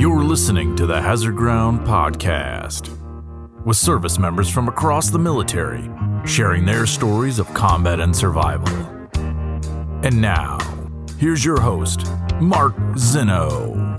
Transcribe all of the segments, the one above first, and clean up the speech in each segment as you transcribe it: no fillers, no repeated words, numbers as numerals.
You're listening to the Hazard Ground Podcast, with service members from across the military sharing their stories of combat and survival. And now, here's your host, Mark Zinno.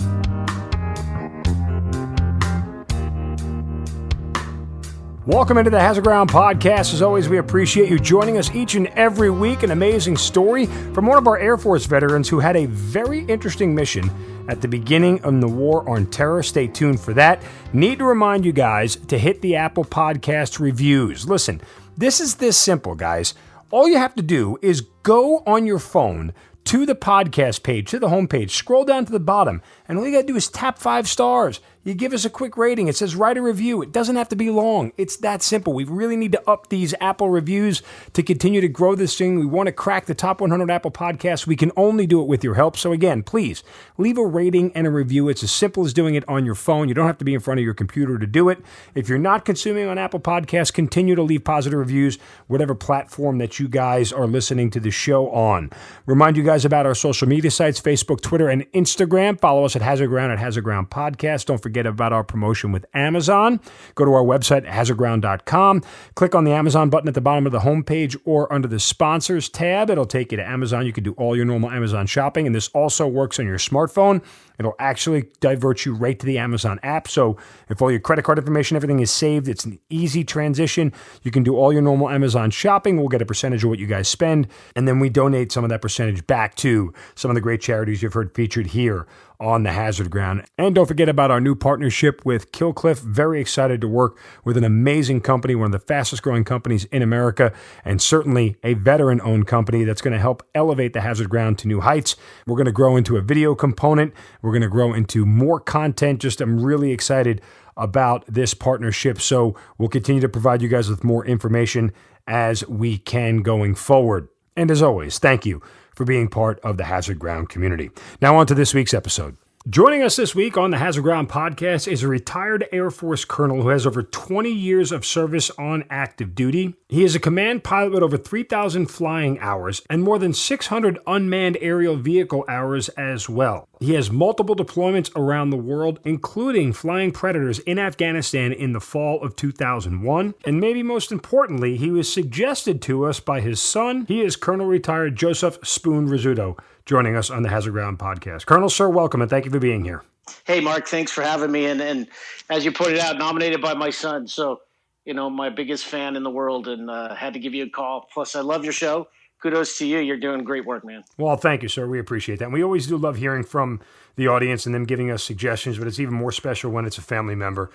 Welcome into the Hazard Ground Podcast. As always, we appreciate you joining us each and every week. An amazing story from one of our Air Force veterans who had a very interesting mission at the beginning of the War on Terror. Stay tuned for that. Need to remind you guys to hit the Apple Podcast reviews. Listen, this is this simple, guys. All you have to do is go on your phone to the podcast page, to the homepage, scroll down to the bottom, and all you got to do is tap 5 stars. You give us a quick rating. It says write a review. It doesn't have to be long. It's that simple. We really need to up these Apple reviews to continue to grow this thing. We want to crack the top 100 Apple podcasts. We can only do it with your help. So again, please leave a rating and a review. It's as simple as doing it on your phone. You don't have to be in front of your computer to do it. If you're not consuming on Apple Podcasts, continue to leave positive reviews, whatever platform that you guys are listening to the show on. Remind you guys about our social media sites, Facebook, Twitter, and Instagram. Follow us at Hazard Ground Podcast. Don't forget about our promotion with Amazon. Go to our website, hazardground.com. Click on the Amazon button at the bottom of the homepage or under the sponsors tab. It'll take you to Amazon. You can do all your normal Amazon shopping, and this also works on your smartphone. It'll actually divert you right to the Amazon app. So if all your credit card information, everything is saved, it's an easy transition. You can do all your normal Amazon shopping. We'll get a percentage of what you guys spend, and then we donate some of that percentage back to some of the great charities you've heard featured here on the Hazard Ground. And don't forget about our new partnership with Killcliff. Very excited to work with an amazing company, one of the fastest growing companies in America, and certainly a veteran-owned company that's going to help elevate the Hazard Ground to new heights. We're going to grow into a video component. We're going to grow into more content. I'm really excited about this partnership. So we'll continue to provide you guys with more information as we can going forward. And as always, thank you for being part of the Hazard Ground community. Now on to this week's episode. Joining us this week on the Hazard Ground Podcast is a retired Air Force colonel who has over 20 years of service on active duty. He is a command pilot with over 3,000 flying hours and more than 600 unmanned aerial vehicle hours as well. He has multiple deployments around the world, including flying Predators in Afghanistan in the fall of 2001. And maybe most importantly, he was suggested to us by his son. He is Colonel Retired Joseph Spoon Rizzuto, joining us on the Hazard Ground Podcast. Colonel, sir, welcome, and thank you for being here. Hey, Mark, thanks for having me. And as you pointed out, nominated by my son. So, my biggest fan in the world, and had to give you a call. Plus, I love your show. Kudos to you. You're doing great work, man. Well, thank you, sir. We appreciate that. And we always do love hearing from the audience and them giving us suggestions, but it's even more special when it's a family member.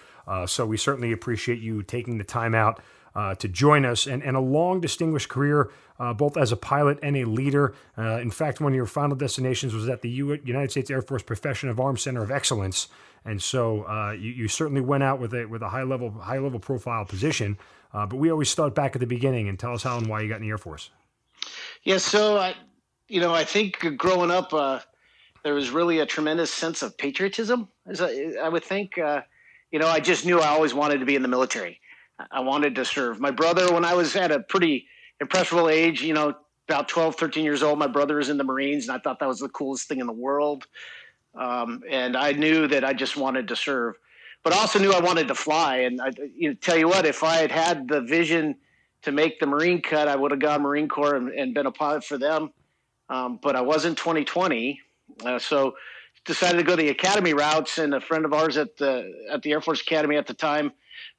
So we certainly appreciate you taking the time out to join us, and a long, distinguished career, both as a pilot and a leader. In fact, one of your final destinations was at the United States Air Force Profession of Arms Center of Excellence, and so you certainly went out with a high level profile position. But we always start back at the beginning and tell us how and why you got in the Air Force. Yeah, so I think growing up, there was really a tremendous sense of patriotism. I would think, I just knew I always wanted to be in the military. I wanted to serve. My brother, when I was at a pretty impressionable age, about 12, 13 years old, my brother was in the Marines, and I thought that was the coolest thing in the world. And I knew that I just wanted to serve. But I also knew I wanted to fly. And tell you what, if I had had the vision to make the Marine cut, I would have gone Marine Corps and been a pilot for them. But I wasn't 2020. So decided to go the academy routes. And a friend of ours at the Air Force Academy at the time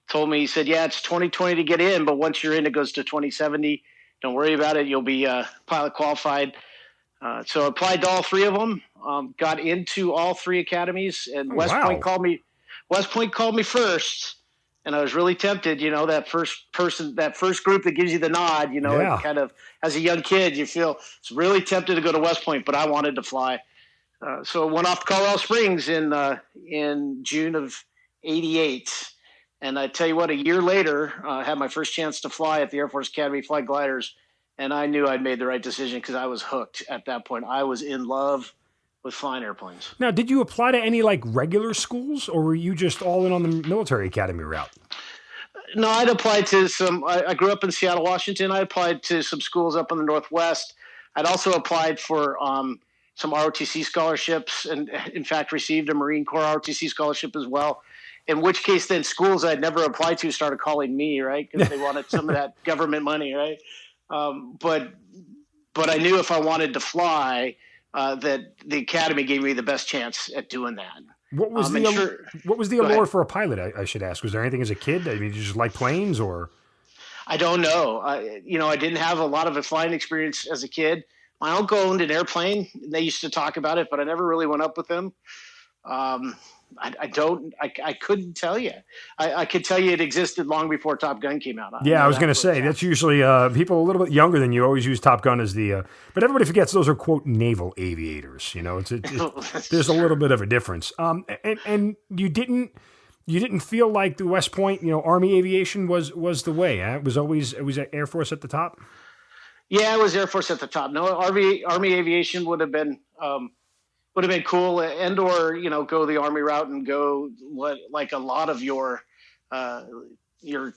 told me, he said, yeah, it's 2020 to get in, but once you're in, it goes to 2070. Don't worry about it. You'll be pilot qualified. So I applied to all 3 of them, got into all 3 academies, and West Point called me. West Point called me first, and I was really tempted. That first group that gives you the nod. Kind of as a young kid, you feel it's really tempted to go to West Point, but I wanted to fly. So I went off to Colorado Springs in June of '88. And I tell you what, a year later, I had my first chance to fly at the Air Force Academy Flight Gliders, and I knew I'd made the right decision because I was hooked at that point. I was in love with flying airplanes. Now, did you apply to any regular schools, or were you just all in on the military academy route? No, I'd applied to some. I grew up in Seattle, Washington. I applied to some schools up in the Northwest. I'd also applied for some ROTC scholarships, and in fact received a Marine Corps ROTC scholarship as well. In which case, then schools I'd never applied to started calling me, right, because they wanted some of that government money, right? But I knew if I wanted to fly, that the academy gave me the best chance at doing that. What was the allure for a pilot? I should ask. Was there anything as a kid? I mean, did you just like planes, or? I don't know. I didn't have a lot of a flying experience as a kid. My uncle owned an airplane, and they used to talk about it, but I never really went up with them. I couldn't tell you. I could tell you it existed long before Top Gun came out. I was going to say, that's usually people a little bit younger than you always use Top Gun as the, but everybody forgets those are, quote, naval aviators. There's a little bit of a difference. And you didn't feel like the West Point, Army aviation was the way. It was Air Force at the top? Yeah, it was Air Force at the top. No, Army aviation would have been cool, and or go the Army route and go like a lot of your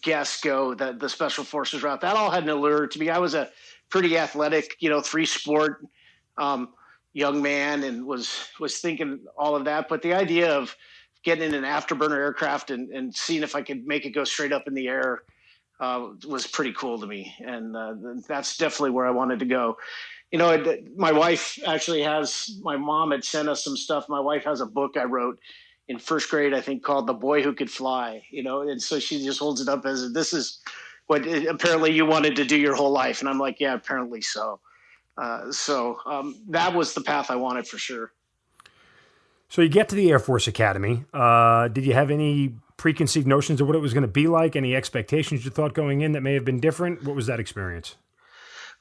guests go the Special Forces route. That all had an allure to me. I was a pretty athletic, 3-sport young man, and was thinking all of that. But the idea of getting in an afterburner aircraft and seeing if I could make it go straight up in the air was pretty cool to me, and that's definitely where I wanted to go. My wife my mom had sent us some stuff. My wife has a book I wrote in first grade, I think, called The Boy Who Could Fly, and so she just holds it up as, this is what apparently you wanted to do your whole life. And I'm like, yeah, apparently so. That was the path I wanted for sure. So you get to the Air Force Academy. Did you have any preconceived notions of what it was going to be like? Any expectations you thought going in that may have been different? What was that experience?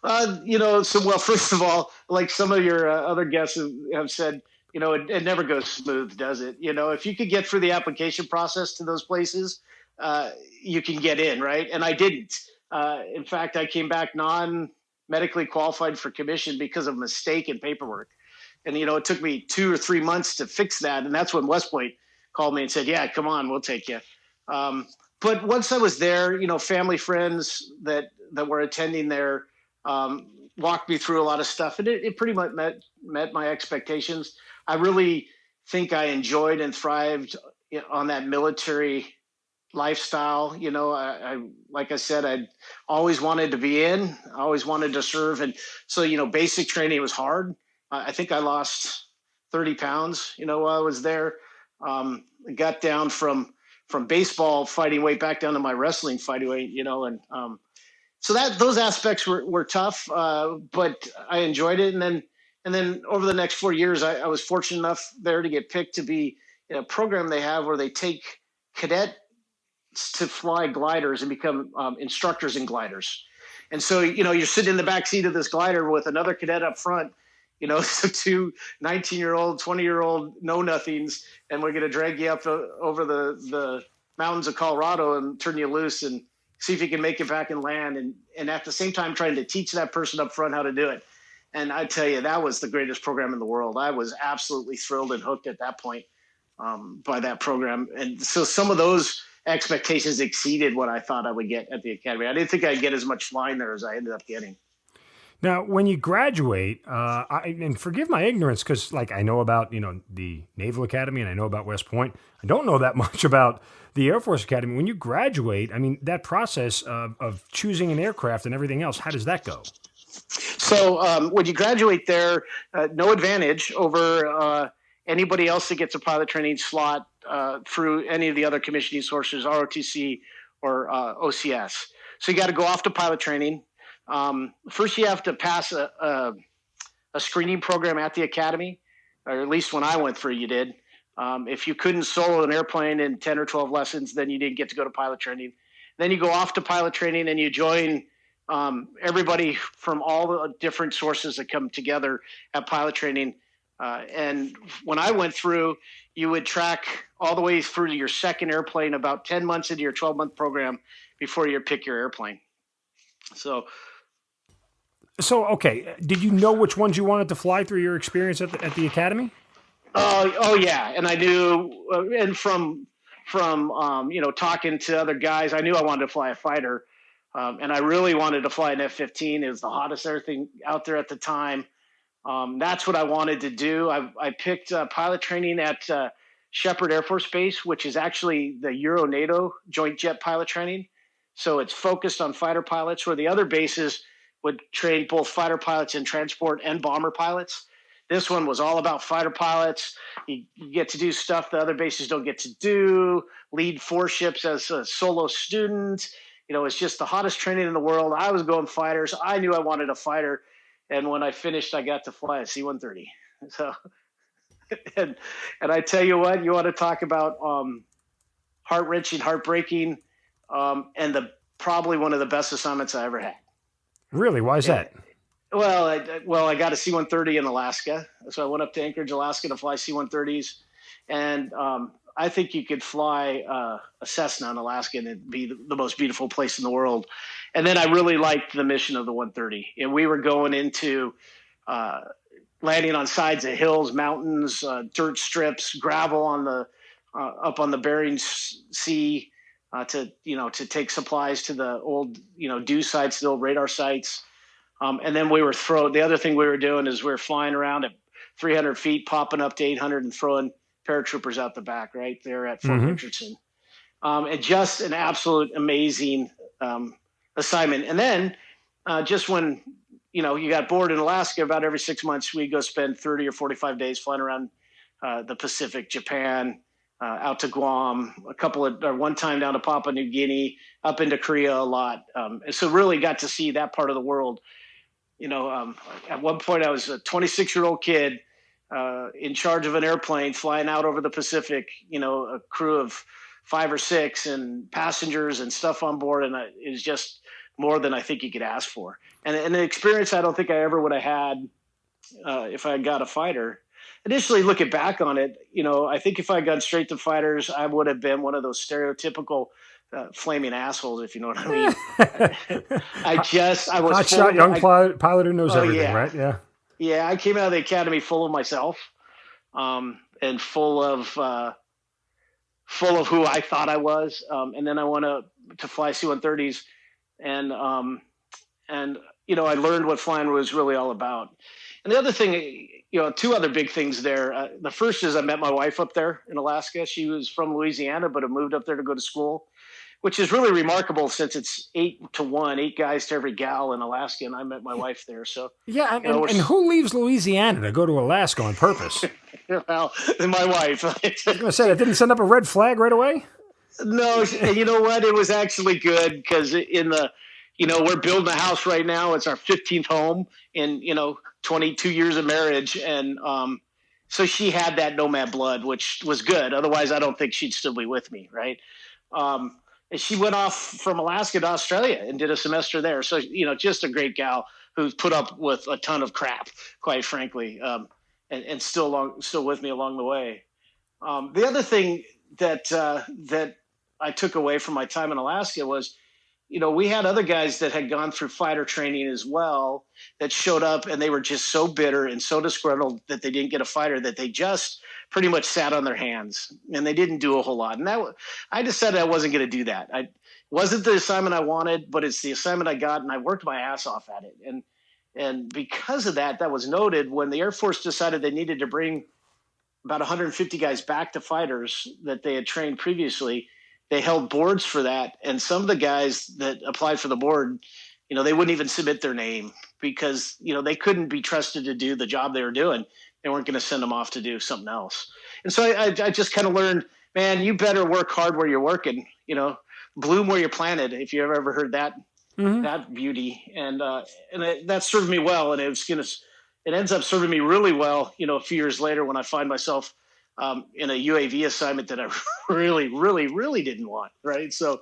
First of all, like some of your other guests have said, it never goes smooth, does it? If you could get through the application process to those places, you can get in, right? And I didn't. In fact, I came back non-medically qualified for commission because of a mistake in paperwork. And, it took me 2 or 3 months to fix that. And that's when West Point called me and said, yeah, come on, we'll take you. But once I was there, family, friends that were attending there, walked me through a lot of stuff, and it pretty much met my expectations. I really think I enjoyed and thrived on that military lifestyle. Like I said, I always wanted to be in, I always wanted to serve. And so, basic training was hard. I think I lost 30 pounds, while I was there. I got down from baseball fighting weight back down to my wrestling fighting weight, so those aspects were tough, but I enjoyed it. And then over the next 4 years, I was fortunate enough there to get picked to be in a program they have where they take cadets to fly gliders and become instructors in gliders. And so, you're sitting in the back seat of this glider with another cadet up front, so 2 19-year-old, 20-year-old know-nothings, and we're going to drag you up over the mountains of Colorado and turn you loose and see if you can make it back and land, and at the same time trying to teach that person up front how to do it. And I tell you, that was the greatest program in the world. I was absolutely thrilled and hooked at that point by that program. And so some of those expectations exceeded what I thought I would get at the academy. I didn't think I'd get as much flying there as I ended up getting. Now, when you graduate, and forgive my ignorance, because I know about the Naval Academy and I know about West Point. I don't know that much about the Air Force Academy. When you graduate, that process of choosing an aircraft and everything else, how does that go? So when you graduate there, no advantage over anybody else that gets a pilot training slot through any of the other commissioning sources, ROTC or OCS. So you got to go off to pilot training. First, you have to pass a screening program at the academy, or at least when I went through, you did. If you couldn't solo an airplane in 10 or 12 lessons, then you didn't get to go to pilot training. Then you go off to pilot training and you join everybody from all the different sources that come together at pilot training. And when I went through, you would track all the way through to your second airplane about 10 months into your 12-month program before you pick your airplane. So, okay. Did you know which ones you wanted to fly through your experience at the academy? Oh yeah. And I knew, and from talking to other guys, I knew I wanted to fly a fighter. And I really wanted to fly an F-15. It was the hottest everything out there at the time. That's what I wanted to do. I picked pilot training at Shepherd Air Force Base, which is actually the Euro-NATO Joint Jet Pilot Training. So it's focused on fighter pilots, where the other bases would train both fighter pilots and transport and bomber pilots. This one was all about fighter pilots. You get to do stuff the other bases don't get to do, lead 4 ships as a solo student. It's just the hottest training in the world. I was going fighters. I knew I wanted a fighter. And when I finished, I got to fly a C-130. So, and I tell you what, you want to talk about heart-wrenching, heartbreaking, and probably one of the best assignments I ever had. Really? Why is that? Well, I got a C-130 in Alaska. So I went up to Anchorage, Alaska to fly C-130s. And I think you could fly a Cessna in Alaska and it'd be the most beautiful place in the world. And then I really liked the mission of the 130. And we were going into landing on sides of hills, mountains, dirt strips, gravel on the up on the Bering Sea to take supplies to the old DEW sites, the old radar sites. And then the other thing we were doing is we were flying around at 300 feet, popping up to 800 and throwing paratroopers out the back right there at Fort Richardson. And just an absolute amazing assignment. And then just when, you got bored in Alaska, about every 6 months, we'd go spend 30 or 45 days flying around the Pacific, Japan, out to Guam, one time down to Papua New Guinea, up into Korea a lot. And so really got to see that part of the world. At one point I was a 26-year-old kid in charge of an airplane flying out over the Pacific, a crew of 5 or 6 and passengers and stuff on board. And it was just more than I think you could ask for. And an experience I don't think I ever would have had if I had got a fighter. Initially looking back on it, I think if I had gone straight to fighters, I would have been one of those stereotypical flaming assholes, if you know what I mean. I was hotshot young pilot who knows everything, right? Yeah. Yeah, I came out of the academy full of myself, and full of who I thought I was. And then I went to fly C-130s, and I learned what flying was really all about. And the other thing, 2 other big things there. The first is I met my wife up there in Alaska. She was from Louisiana, but had moved up there to go to school, which is really remarkable since it's 8-to-1, 8 guys to every gal in Alaska, and I met my wife there. So yeah, and who leaves Louisiana to go to Alaska on purpose? Well, my wife. I was going to say, that didn't send up a red flag right away? No, and you know what? It was actually good because we're building a house right now. It's our 15th home in 22 years of marriage, and so she had that nomad blood, which was good. Otherwise, I don't think she'd still be with me, right? And she went off from Alaska to Australia and did a semester there. So, just a great gal who's put up with a ton of crap, quite frankly, and still with me along the way. The other thing that I took away from my time in Alaska was, we had other guys that had gone through fighter training as well that showed up, and they were just so bitter and so disgruntled that they didn't get a fighter that they just pretty much sat on their hands and they didn't do a whole lot. And I decided I wasn't going to do that. It wasn't the assignment I wanted, but it's the assignment I got, and I worked my ass off at it. And because of that was noted when the Air Force decided they needed to bring about 150 guys back to fighters that they had trained previously. They held boards for that, and some of the guys that applied for the board, they wouldn't even submit their name because they couldn't be trusted to do the job they were doing. They weren't going to send them off to do something else. And so I just kind of learned, man, you better work hard where you're working. Bloom where you're planted. If you ever heard that that beauty, and that served me well, and it ends up serving me really well. A few years later when I find myself in a UAV assignment that I really, really, really didn't want, right? So,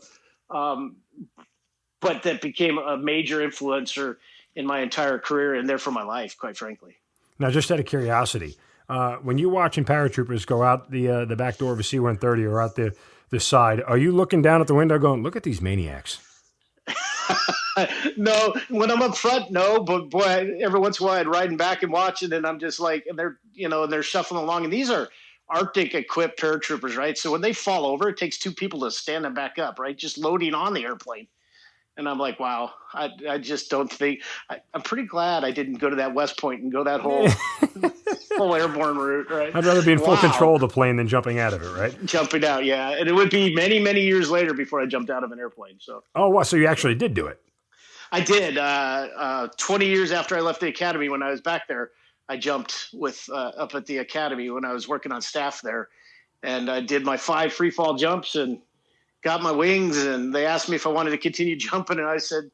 but that became a major influencer in my entire career and therefore my life, quite frankly. Now, just out of curiosity, when you're watching paratroopers go out the back door of a C-130 or out the side, are you looking down at the window going, look at these maniacs? No, when I'm up front, no, but boy, every once in a while I'd riding back and watching, and I'm just like, and they're shuffling along, and these are Arctic equipped paratroopers, right? So when they fall over, it takes 2 people to stand them back up, right? Just loading on the airplane. And I'm like, wow, I just don't think I'm pretty glad I didn't go to that West Point and go that whole airborne route, right? I'd rather be in full control of the plane than jumping out of it, right? Jumping out, yeah. And it would be many, many years later before I jumped out of an airplane. So. Oh, wow. So you actually did do it? I did. 20 years after I left the academy, when I was back there, I jumped up at the academy when I was working on staff there. And I did my 5 free fall jumps and got my wings. And they asked me if I wanted to continue jumping. And I said,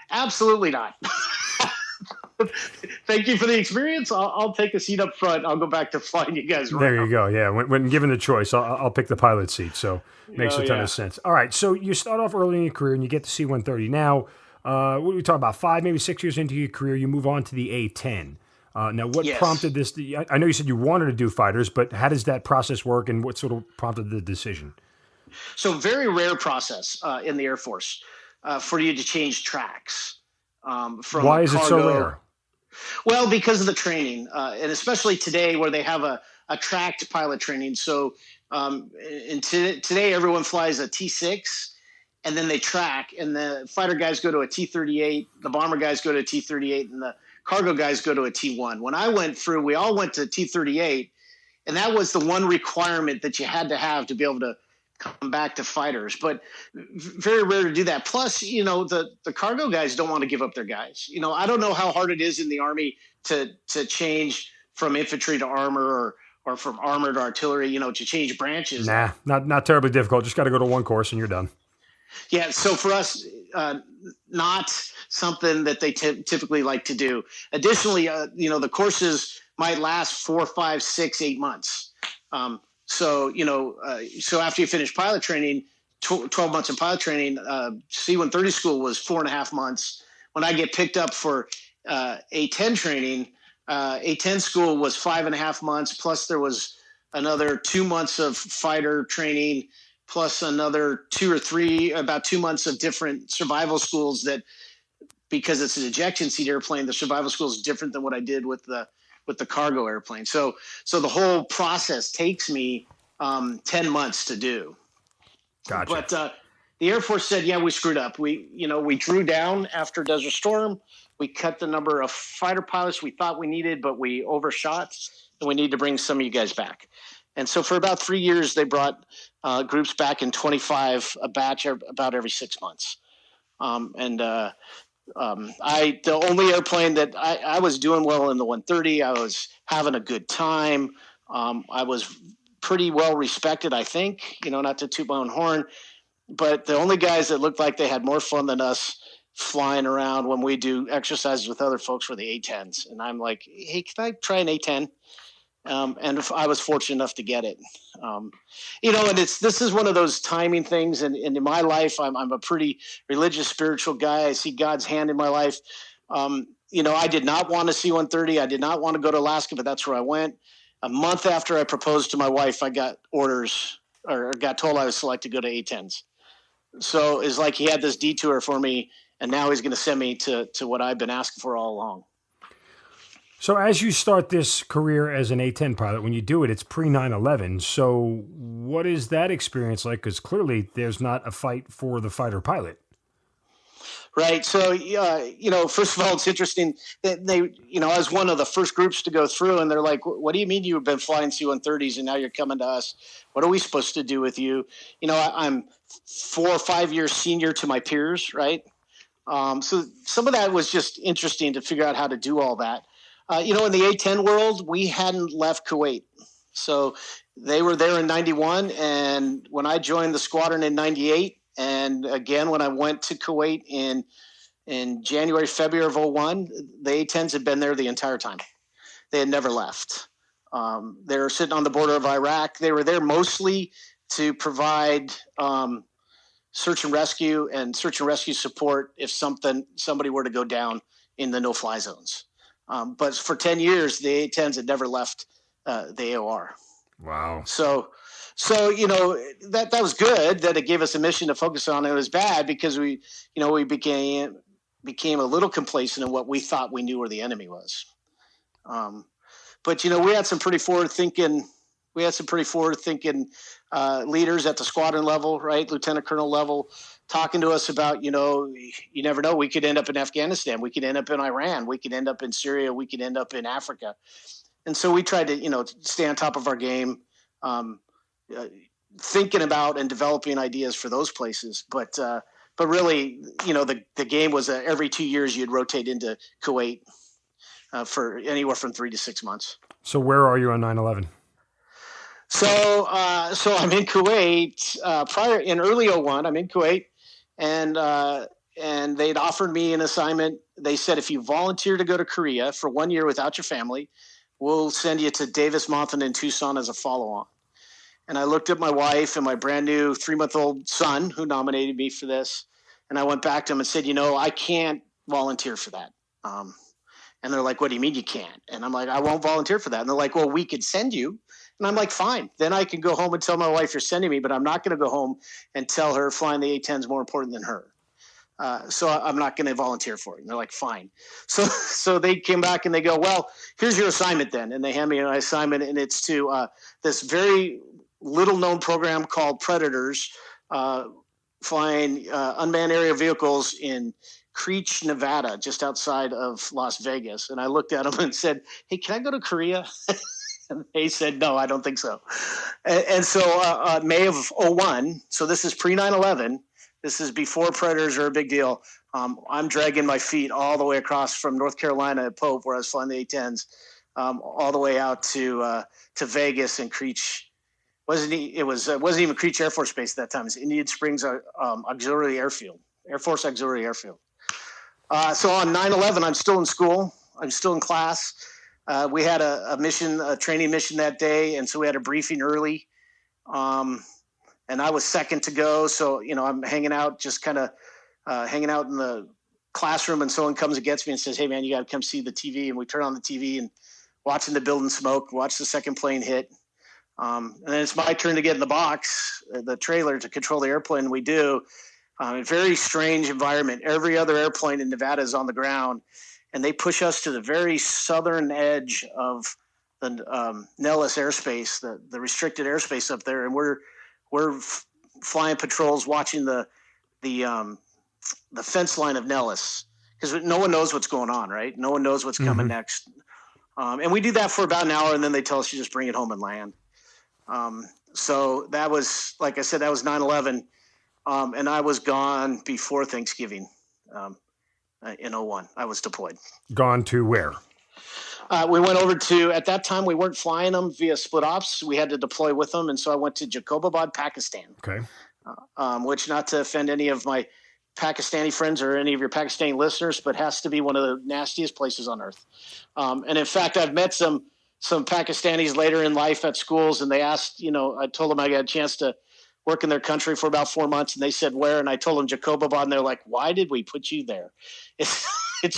absolutely not. Thank you for the experience. I'll take a seat up front. I'll go back to flying you guys around. There you go. Yeah. When given the choice, I'll pick the pilot seat. So makes a ton of sense. All right. So you start off early in your career and you get to C-130. Now, what do we talk about? 5, maybe 6 years into your career, you move on to the A-10. Now, what prompted this? I know you said you wanted to do fighters, but how does that process work, and what sort of prompted the decision? So, very rare process in the Air Force for you to change tracks. Why is it so rare? Well, because of the training, and especially today where they have a tracked pilot training. So, today everyone flies a T6, and then they track, and the fighter guys go to a T-38, the bomber guys go to a T-38, and the cargo guys go to a T1. When I went through, we all went to T-38, and that was the one requirement that you had to have to be able to come back to fighters. But very rare to do that. Plus, the cargo guys don't want to give up their guys. I don't know how hard it is in the Army to change from infantry to armor or from armor to artillery, to change branches. Nah, not terribly difficult. Just got to go to one course and you're done. Yeah, so for us, not something that they typically like to do. Additionally, the courses might last 4, 5, 6, 8 months. So after you finish pilot training, 12 months of pilot training, C-130 school was 4.5 months. When I get picked up for A-10 training, A-10 school was 5.5 months, plus there was another 2 months of fighter training, plus another 2 or 3, about 2 months of different survival schools that, because it's an ejection seat airplane, the survival school is different than what I did with the cargo airplane. So the whole process takes me 10 months to do. Gotcha. But the Air Force said, yeah, we screwed up. We drew down after Desert Storm. We cut the number of fighter pilots we thought we needed, but we overshot, and we need to bring some of you guys back. And so for about 3 years, they brought groups back in 25 a batch about every 6 months. The only airplane that I was doing well in the 130, I was having a good time. I was pretty well respected, I think, not to toot my own horn, but the only guys that looked like they had more fun than us flying around when we do exercises with other folks were the A-10s. And I'm like, hey, can I try an A-10? And if I was fortunate enough to get it, and this is one of those timing things. And in my life, I'm a pretty religious, spiritual guy. I see God's hand in my life. I did not want to see 130. I did not want to go to Alaska, but that's where I went. A month after I proposed to my wife, I got orders or got told I was selected to go to A-10s. So it's like he had this detour for me, and now he's going to send me to what I've been asking for all along. So as you start this career as an A-10 pilot, when you do it, it's pre-9/11. So what is that experience like? Because clearly there's not a fight for the fighter pilot. Right. So, first of all, it's interesting that they, I was one of the first groups to go through, and they're like, what do you mean you've been flying C-130s and now you're coming to us? What are we supposed to do with you? I'm 4 or 5 years senior to my peers, right? So some of that was just interesting to figure out how to do all that. In the A-10 world, we hadn't left Kuwait. So they were there in 91, and when I joined the squadron in 98, and again, when I went to Kuwait in January, February of 01, the A-10s had been there the entire time. They had never left. They were sitting on the border of Iraq. They were there mostly to provide search and rescue support if somebody were to go down in the no-fly zones. But for 10 years, the A-10s had never left the AOR. Wow. So that was good that it gave us a mission to focus on. It was bad because we became a little complacent in what we thought we knew where the enemy was. But we had some pretty forward-thinking We had some pretty forward-thinking leaders at the squadron level, right, lieutenant colonel level, talking to us about, you never know. We could end up in Afghanistan. We could end up in Iran. We could end up in Syria. We could end up in Africa. And so we tried to, stay on top of our game, thinking about and developing ideas for those places. But really, the game was every 2 years you'd rotate into Kuwait for anywhere from 3 to 6 months. So where are you on 9/11? So I'm in Kuwait prior in early 01. I'm in Kuwait, and they'd offered me an assignment. They said, if you volunteer to go to Korea for 1 year without your family, we'll send you to Davis-Monthan in Tucson as a follow-on. And I looked at my wife and my brand new 3-month-old son who nominated me for this. And I went back to him and said, I can't volunteer for that. And they're like, what do you mean you can't? And I'm like, I won't volunteer for that. And they're like, well, we could send you. And I'm like, fine. Then I can go home and tell my wife you're sending me, but I'm not going to go home and tell her flying the A-10 is more important than her. So I'm not going to volunteer for it. And they're like, fine. So they came back and they go, well, here's your assignment then. And they hand me an assignment, and it's to this very little known program called Predators, flying unmanned aerial vehicles in Creech, Nevada, just outside of Las Vegas. And I looked at them and said, hey, can I go to Korea? And they said, no, I don't think so. And so May of 01, so this is pre-9/11. This is before Predators are a big deal. I'm dragging my feet all the way across from North Carolina at Pope, where I was flying the A-10s, all the way out to Vegas and Creech. It wasn't even Creech Air Force Base at that time. It was Indian Springs Auxiliary Airfield, Air Force Auxiliary Airfield. So on 9/11, I'm still in school. I'm still in class. We had a training mission that day, and so we had a briefing early. And I was second to go, so I'm hanging out, just kind of hanging out in the classroom, and someone comes and gets me and says, "Hey, man, you got to come see the TV." And we turn on the TV and watching the building smoke, watch the second plane hit. And then it's my turn to get in the box, the trailer, to control the airplane. We do. A very strange environment. Every other airplane in Nevada is on the ground, and they push us to the very southern edge of the Nellis airspace, the restricted airspace up there, and we're flying patrols, watching the fence line of Nellis, because no one knows what's going on, right? No one knows what's coming next. And we do that for about an hour, and then they tell us to just bring it home and land. So that was, like I said, that was 9/11. And I was gone before Thanksgiving in 01. I was deployed. Gone to where? We went over to, at that time, we weren't flying them via split ops. We had to deploy with them. And so I went to Jacobabad, Pakistan. Okay. Which, not to offend any of my Pakistani friends or any of your Pakistani listeners, but has to be one of the nastiest places on earth. And in fact, I've met some Pakistanis later in life at schools, and they asked, I told them I got a chance to work in their country for about 4 months, and they said, where? And I told them Jacobabad, and they're like, why did we put you there? It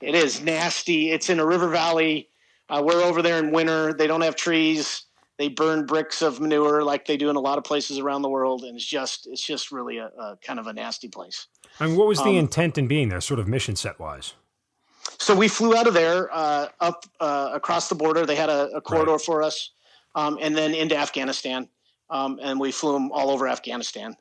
is nasty. It's in a river valley. We're over there in winter. They don't have trees. They burn bricks of manure like they do in a lot of places around the world. And it's just really a kind of a nasty place. And what was the intent in being there, sort of mission set wise? So we flew out of there up across the border. They had a corridor for us, and then into Afghanistan. And we flew them all over Afghanistan.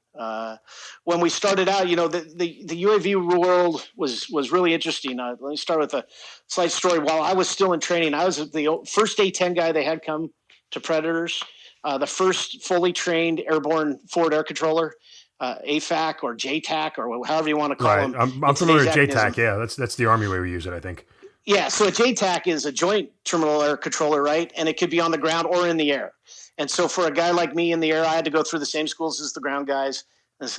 When we started out, the UAV world was really interesting. Let me start with a slight story. While I was still in training, I was the first A-10 guy they had come to Predators, the first fully trained airborne forward air controller, AFAC or JTAC or however you want to call them. I'm familiar with JTAC. Yeah, that's the Army way we use it, I think. Yeah, so a JTAC is a joint terminal air controller, right? And it could be on the ground or in the air. And so for a guy like me in the air, I had to go through the same schools as the ground guys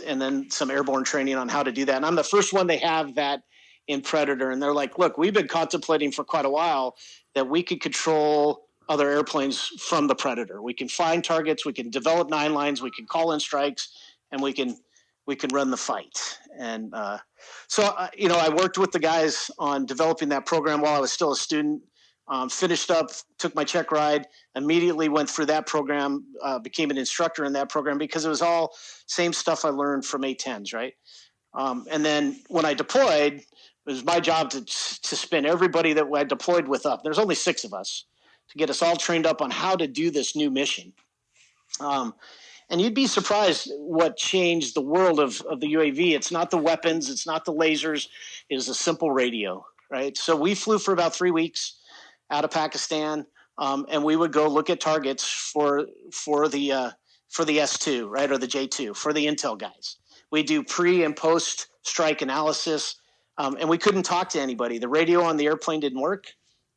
and then some airborne training on how to do that. And I'm the first one they have that in Predator. And they're like, look, we've been contemplating for quite a while that we could control other airplanes from the Predator. We can find targets, we can develop 9 lines, we can call in strikes, and we can run the fight. And so I worked with the guys on developing that program while I was still a student. Finished up, took my check ride, immediately went through that program, became an instructor in that program because it was all same stuff I learned from A-10s, right? And then when I deployed, it was my job to spin everybody that I deployed with up. There's only 6 of us. to get us all trained up on how to do this new mission. And you'd be surprised what changed the world of the UAV. It's not the weapons, it's not the lasers, it is a simple radio, right? So we flew for about 3 weeks out of Pakistan, and we would go look at targets for the S2, right, or the J2, for the intel guys. We do pre and post strike analysis, and we couldn't talk to anybody. The radio on the airplane didn't work.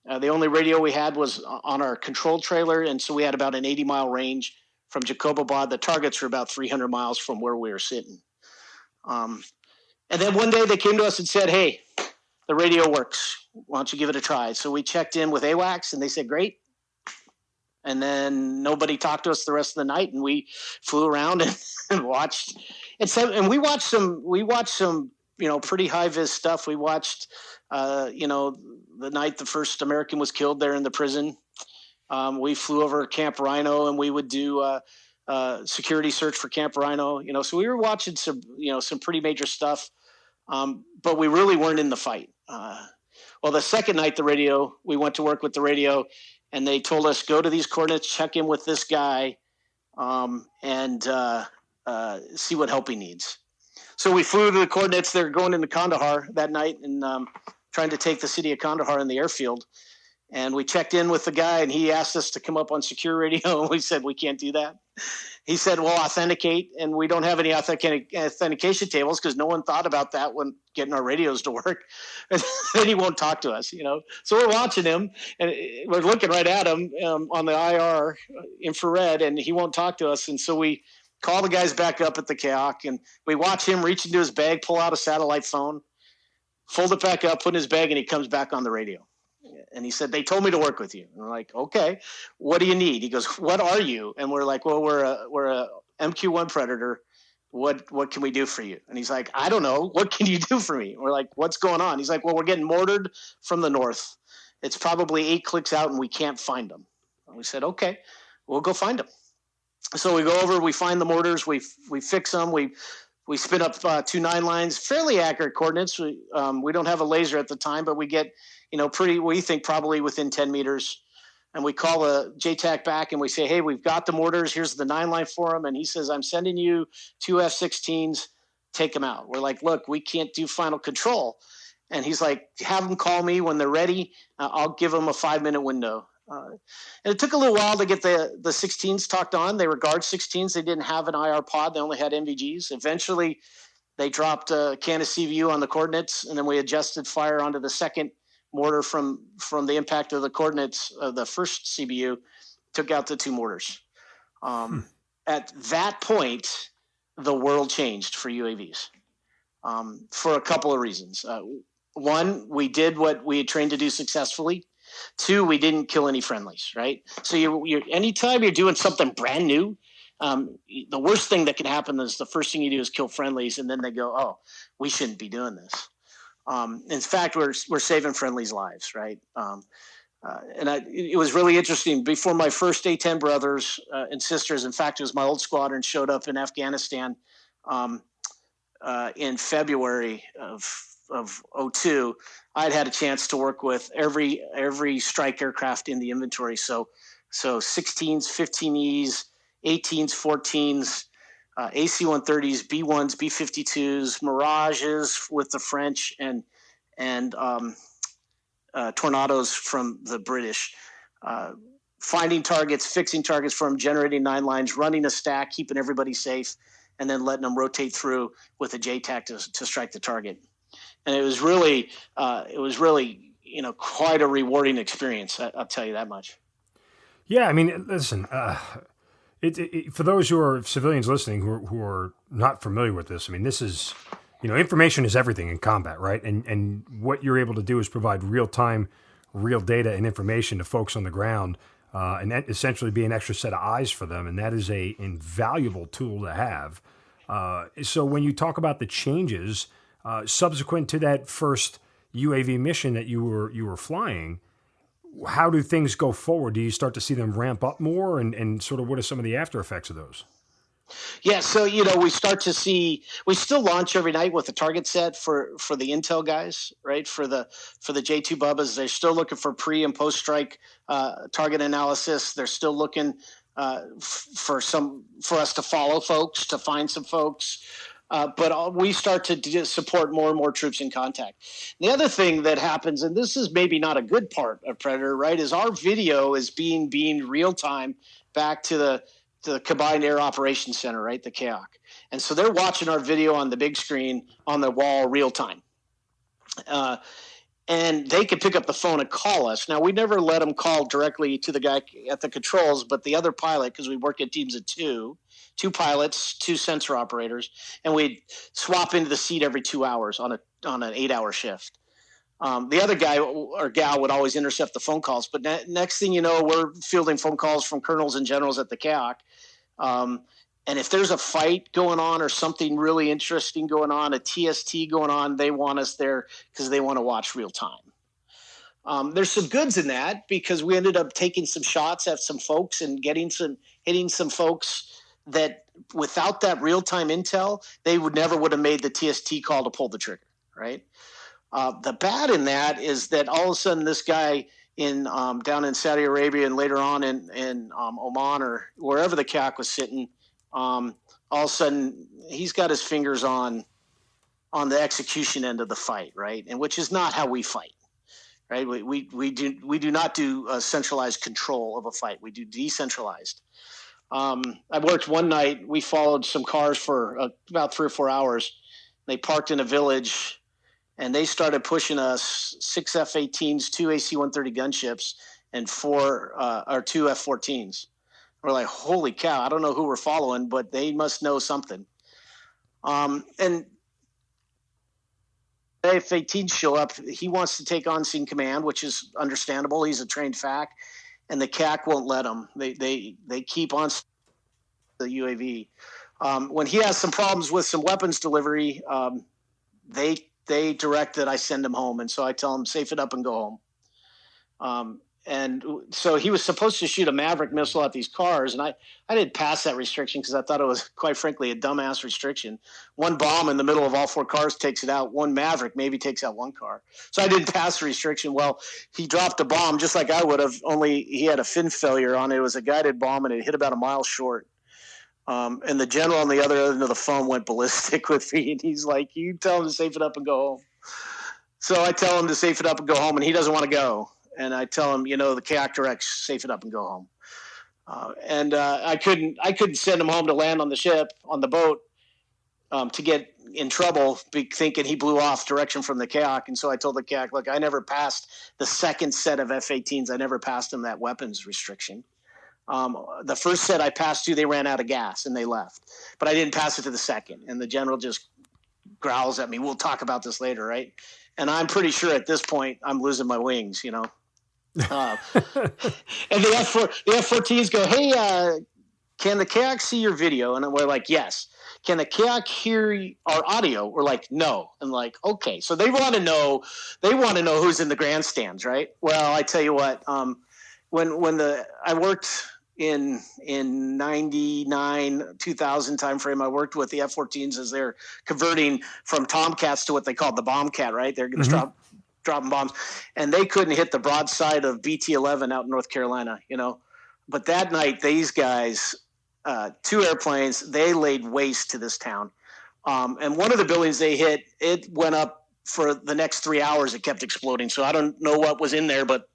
The only radio we had was on our control trailer, and so we had about an 80-mile range from Jacobabad. The targets were about 300 miles from where we were sitting. And then one day they came to us and said, hey, the radio works. Why don't you give it a try? So we checked in with AWACS, and they said, great. And then nobody talked to us the rest of the night, and we flew around and watched. And we watched some, pretty high-vis stuff. We watched, the night the first American was killed there in the prison. We flew over Camp Rhino, and we would do security search for Camp Rhino. So we were watching some pretty major stuff, but we really weren't in the fight. Well, the second night, we went to work with the radio, and they told us, go to these coordinates, check in with this guy, and see what help he needs. So we flew to the coordinates. They're going into Kandahar that night and trying to take the city of Kandahar in the airfield. And we checked in with the guy, and he asked us to come up on secure radio, and we said, we can't do that. He said, well, authenticate, and we don't have any authentication tables because no one thought about that when getting our radios to work. And then he won't talk to us, So we're watching him, and we're looking right at him on the IR infrared, and he won't talk to us. And so we call the guys back up at the CAOC, and we watch him reach into his bag, pull out a satellite phone, fold it back up, put in his bag, and he comes back on the radio. And he said, they told me to work with you. And we're like, okay, what do you need? He goes, what are you? And we're like, well, we're a MQ-1 Predator. What can we do for you? And he's like, I don't know. What can you do for me? And we're like, what's going on? He's like, well, we're getting mortared from the north. It's probably 8 clicks out, and we can't find them. And we said, okay, we'll go find them. So we go over, we find the mortars, we fix them, we spin up 2 9 lines, fairly accurate coordinates. We don't have a laser at the time, but we get we think probably within 10 meters. And we call a JTAC back and we say, hey, we've got the mortars. Here's the 9 line for them. And he says, I'm sending you 2 F-16s. Take them out. We're like, look, we can't do final control. And he's like, have them call me when they're ready. I'll give them a 5-minute window. And it took a little while to get the 16s talked on. They were guard 16s. They didn't have an IR pod. They only had NVGs. Eventually, they dropped a can of CVU on the coordinates, and then we adjusted fire onto the second mortar from the impact of the coordinates of the first CBU, took out the 2 mortars. At that point, the world changed for UAVs for a couple of reasons. One, we did what we had trained to do successfully. 2, we didn't kill any friendlies, right? So you're anytime you're doing something brand new, the worst thing that can happen is the first thing you do is kill friendlies, and then they go, oh, we shouldn't be doing this. In fact, we're saving friendlies' lives, right? It was really interesting. Before my first A-10 brothers and sisters, in fact, it was my old squadron, showed up in Afghanistan in February of 2002, I'd had a chance to work with every strike aircraft in the inventory. So 16s, 15Es, 18s, 14s, AC-130s, B-1s, B-52s, Mirages with the French, and Tornadoes from the British. Finding targets, fixing targets for them, generating 9 lines, running a stack, keeping everybody safe, and then letting them rotate through with a JTAC to strike the target. And it was really quite a rewarding experience. I'll tell you that much. Yeah, I mean, listen, for those who are civilians listening who are not familiar with this, I mean, this is, information is everything in combat, right? And what you're able to do is provide real-time, real data and information to folks on the ground, and that essentially be an extra set of eyes for them, and that is a invaluable tool to have. So when you talk about the changes subsequent to that first UAV mission that you were flying, how do things go forward? Do you start to see them ramp up more, and sort of what are some of the after effects of those? Yeah, so we start to see, we still launch every night with a target set for the intel guys, right? For the J2 Bubbas, they're still looking for pre and post strike target analysis. They're still looking for us to follow folks, to find some folks. But we start to support more and more troops in contact. The other thing that happens, and this is maybe not a good part of Predator, right, is our video is being beamed real time back to the Combined Air Operations Center, right, the CAOC. And so they're watching our video on the big screen on the wall real time. And they could pick up the phone and call us. Now, we never let them call directly to the guy at the controls, but the other pilot, because we work in teams of two pilots, 2 sensor operators, and we'd swap into the seat every 2 hours on an 8-hour shift. The other guy or gal would always intercept the phone calls, but next thing you know, we're fielding phone calls from colonels and generals at the CAOC. And if there's a fight going on or something really interesting going on, a TST going on, they want us there because they want to watch real time. There's some goods in that because we ended up taking some shots at some folks and hitting some folks that without that real-time intel, they would have made the TST call to pull the trigger, right? The bad in that is that all of a sudden this guy in down in Saudi Arabia and later on in Oman or wherever the CAC was sitting, all of a sudden he's got his fingers on the execution end of the fight, right? And which is not how we fight, right? We do not do centralized control of a fight. We do decentralized. I worked one night. We followed some cars for about 3 or 4 hours. They parked in a village. And they started pushing us 6 F-18s, 2 AC-130 gunships, and 2 F-14s. We're like, holy cow, I don't know who we're following, but they must know something. And F-18s show up. He wants to take on-scene command, which is understandable. He's a trained FAC, and the CAC won't let him. They keep on the UAV. When he has some problems with some weapons delivery, they direct that I send him home. And so I tell him, safe it up and go home. And so he was supposed to shoot a Maverick missile at these cars. And I didn't pass that restriction because I thought it was, quite frankly, a dumbass restriction. One bomb in the middle of all 4 cars takes it out. One Maverick maybe takes out 1 car. So I didn't pass the restriction. Well, he dropped a bomb just like I would have, only he had a fin failure on it. It was a guided bomb and it hit about a mile short. And the general on the other end of the phone went ballistic with me. And he's like, you tell him to safe it up and go home. So I tell him to safe it up and go home, and he doesn't want to go. And I tell him, the CAOC directs, safe it up and go home. I couldn't send him home to land on the ship, on the boat, to get in trouble, thinking he blew off direction from the CAOC. And so I told the CAOC, look, I never passed the second set of F-18s. I never passed them that weapons restriction. The first set I passed to, they ran out of gas and they left, but I didn't pass it to the second. And the general just growls at me. We'll talk about this later. Right. And I'm pretty sure at this point I'm losing my wings, And the F-14s go, hey, can the CAOC see your video? And we're like, yes. Can the CAOC hear our audio? We're like, no. And like, okay. So they want to know who's in the grandstands. Right. Well, I tell you what, when I worked in 99, 2000 timeframe, I worked with the F-14s as they're converting from Tomcats to what they called the Bombcat, right? They're going to dropping bombs. And they couldn't hit the broadside of BT-11 out in North Carolina, But that night, these guys, 2 airplanes, they laid waste to this town. And one of the buildings they hit, it went up for the next 3 hours. It kept exploding. So I don't know what was in there, but